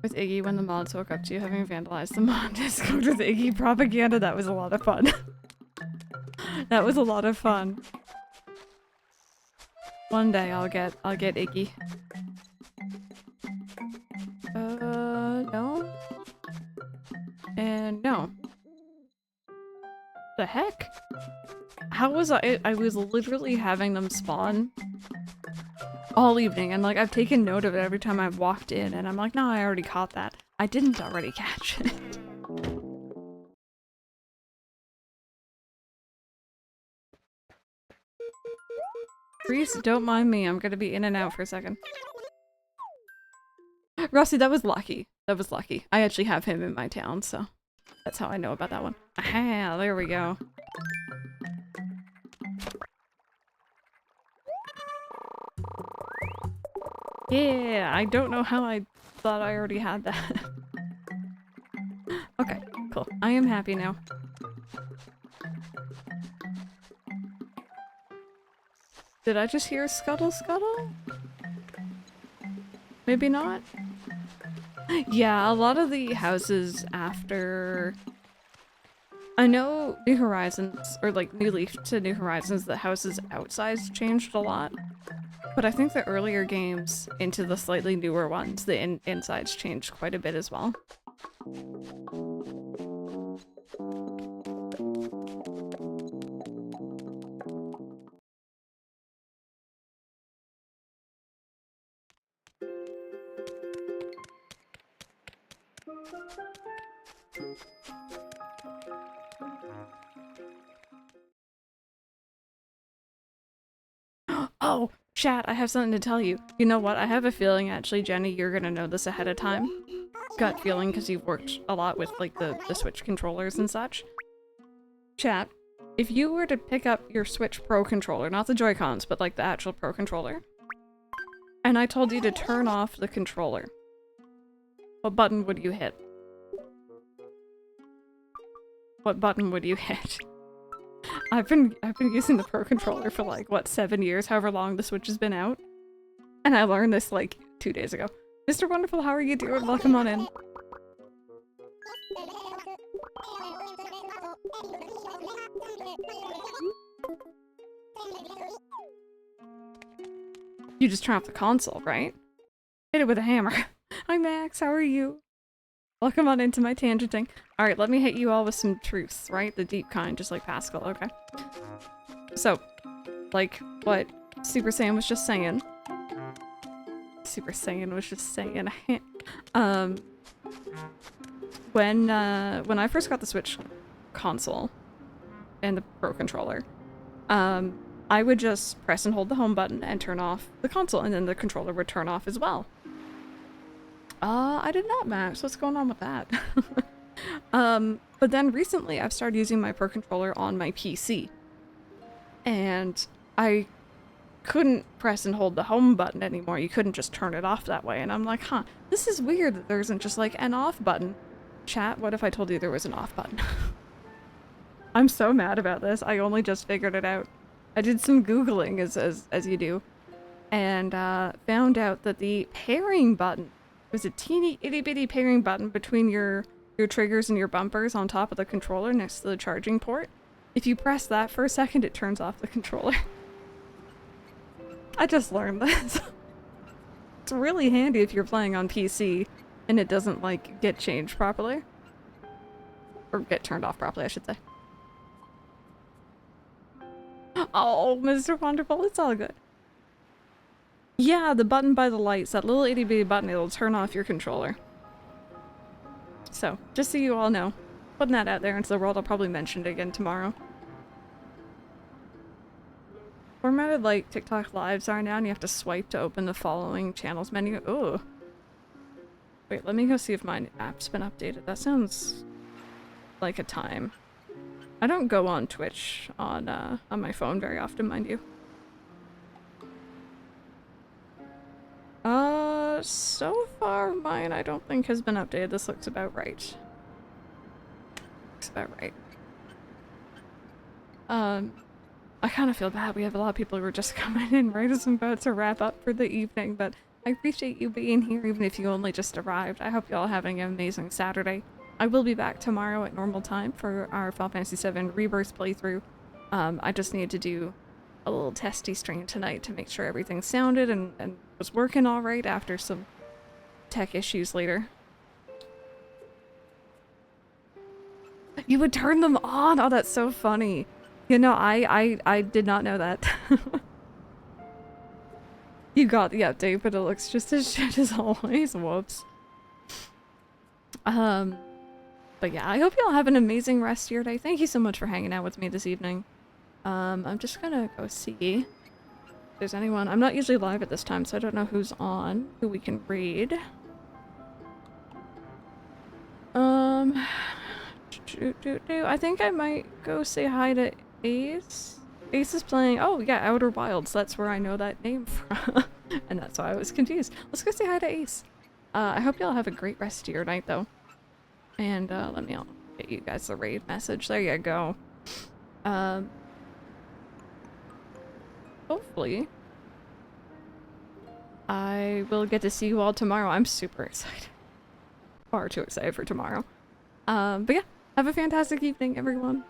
With Iggy, when the mods woke up to you having vandalized the mod Discord with Iggy propaganda, that was a lot of fun. That was a lot of fun. One day I'll get Iggy. No. And no. The heck? How was I was literally having them spawn all evening, and like I've taken note of it every time I've walked in, and I'm like, no, I already caught that. I didn't already catch it. Reese, don't mind me, I'm gonna be in and out for a second. Rossi, that was lucky. That was lucky. I actually have him in my town, so that's how I know about that one. Aha, there we go. Yeah, I don't know how I thought I already had that. Okay, cool. I am happy now. Did I just hear scuttle scuttle? Maybe not? Yeah, a lot of the houses after... I know New Horizons, or like New Leaf to New Horizons, the houses outside changed a lot. But I think the earlier games into the slightly newer ones, the insides changed quite a bit as well. Oh, chat, I have something to tell you. You know what? I have a feeling, actually, Jenny, you're gonna know this ahead of time. Gut feeling, because you've worked a lot with, like, the Switch controllers and such. Chat, if you were to pick up your Switch Pro controller, not the Joy-Cons, but, like, the actual Pro controller, and I told you to turn off the controller, what button would you hit? What button would you hit? I've been using the Pro controller for like, what, 7 years, however long the Switch has been out. And I learned this like 2 days ago. Mr. Wonderful, how are you doing? Welcome on in. You just turn off the console, right? Hit it with a hammer. Hi Max, how are you? Welcome on into my tangenting. Alright, let me hit you all with some truths, right? The deep kind, just like Pascal, okay? So, like what Super Saiyan was just saying. When I first got the Switch console and the Pro controller, I would just press and hold the home button and turn off the console, and then the controller would turn off as well. I did not, Max. What's going on with that? But then recently I've started using my Pro controller on my PC. And I couldn't press and hold the home button anymore. You couldn't just turn it off that way. And I'm like, huh, this is weird that there isn't just like an off button. Chat, what if I told you there was an off button? I'm so mad about this. I only just figured it out. I did some Googling as you do. And found out that the pairing button was a teeny itty bitty pairing button between your triggers and your bumpers on top of the controller next to the charging port. If you press that for a second, it turns off the controller. I just learned this. It's really handy if you're playing on PC and it doesn't like get changed properly. Or get turned off properly, I should say. Oh, Mr. Wonderful, it's all good. Yeah, the button by the lights, that little itty bitty button, it'll turn off your controller. So, just so you all know, putting that out there into the world, I'll probably mention it again tomorrow. Formatted like TikTok lives are now, and you have to swipe to open the following channels menu. Oh. Wait, let me go see if my app's been updated. That sounds like a time. I don't go on Twitch on my phone very often, mind you. So far mine I don't think has been updated. This looks about right. Looks about right. I kind of feel bad. We have a lot of people who are just coming in right as I'm about to wrap up for the evening, but I appreciate you being here even if you only just arrived. I hope you're all having an amazing Saturday. I will be back tomorrow at normal time for our Final Fantasy VII Rebirth playthrough. I just needed to do a little testy stream tonight to make sure everything sounded and was working all right after some tech issues later. You would turn them on? Oh, that's so funny. You know, I did not know that. You got the update, but it looks just as shit as always. Whoops. But yeah, I hope you all have an amazing rest of your day. Thank you so much for hanging out with me this evening. I'm just gonna go see if there's anyone. I'm not usually live at this time, so I don't know who's on, who we can read. I think I might go say hi to Ace. Ace is playing, oh yeah, Outer Wilds. That's where I know that name from. And that's why I was confused. Let's go say hi to Ace. I hope y'all have a great rest of your night, though. And let me get you guys the raid message. There you go. Hopefully I will get to see you all tomorrow. I'm super excited. Far too excited for tomorrow. But yeah, have a fantastic evening, everyone.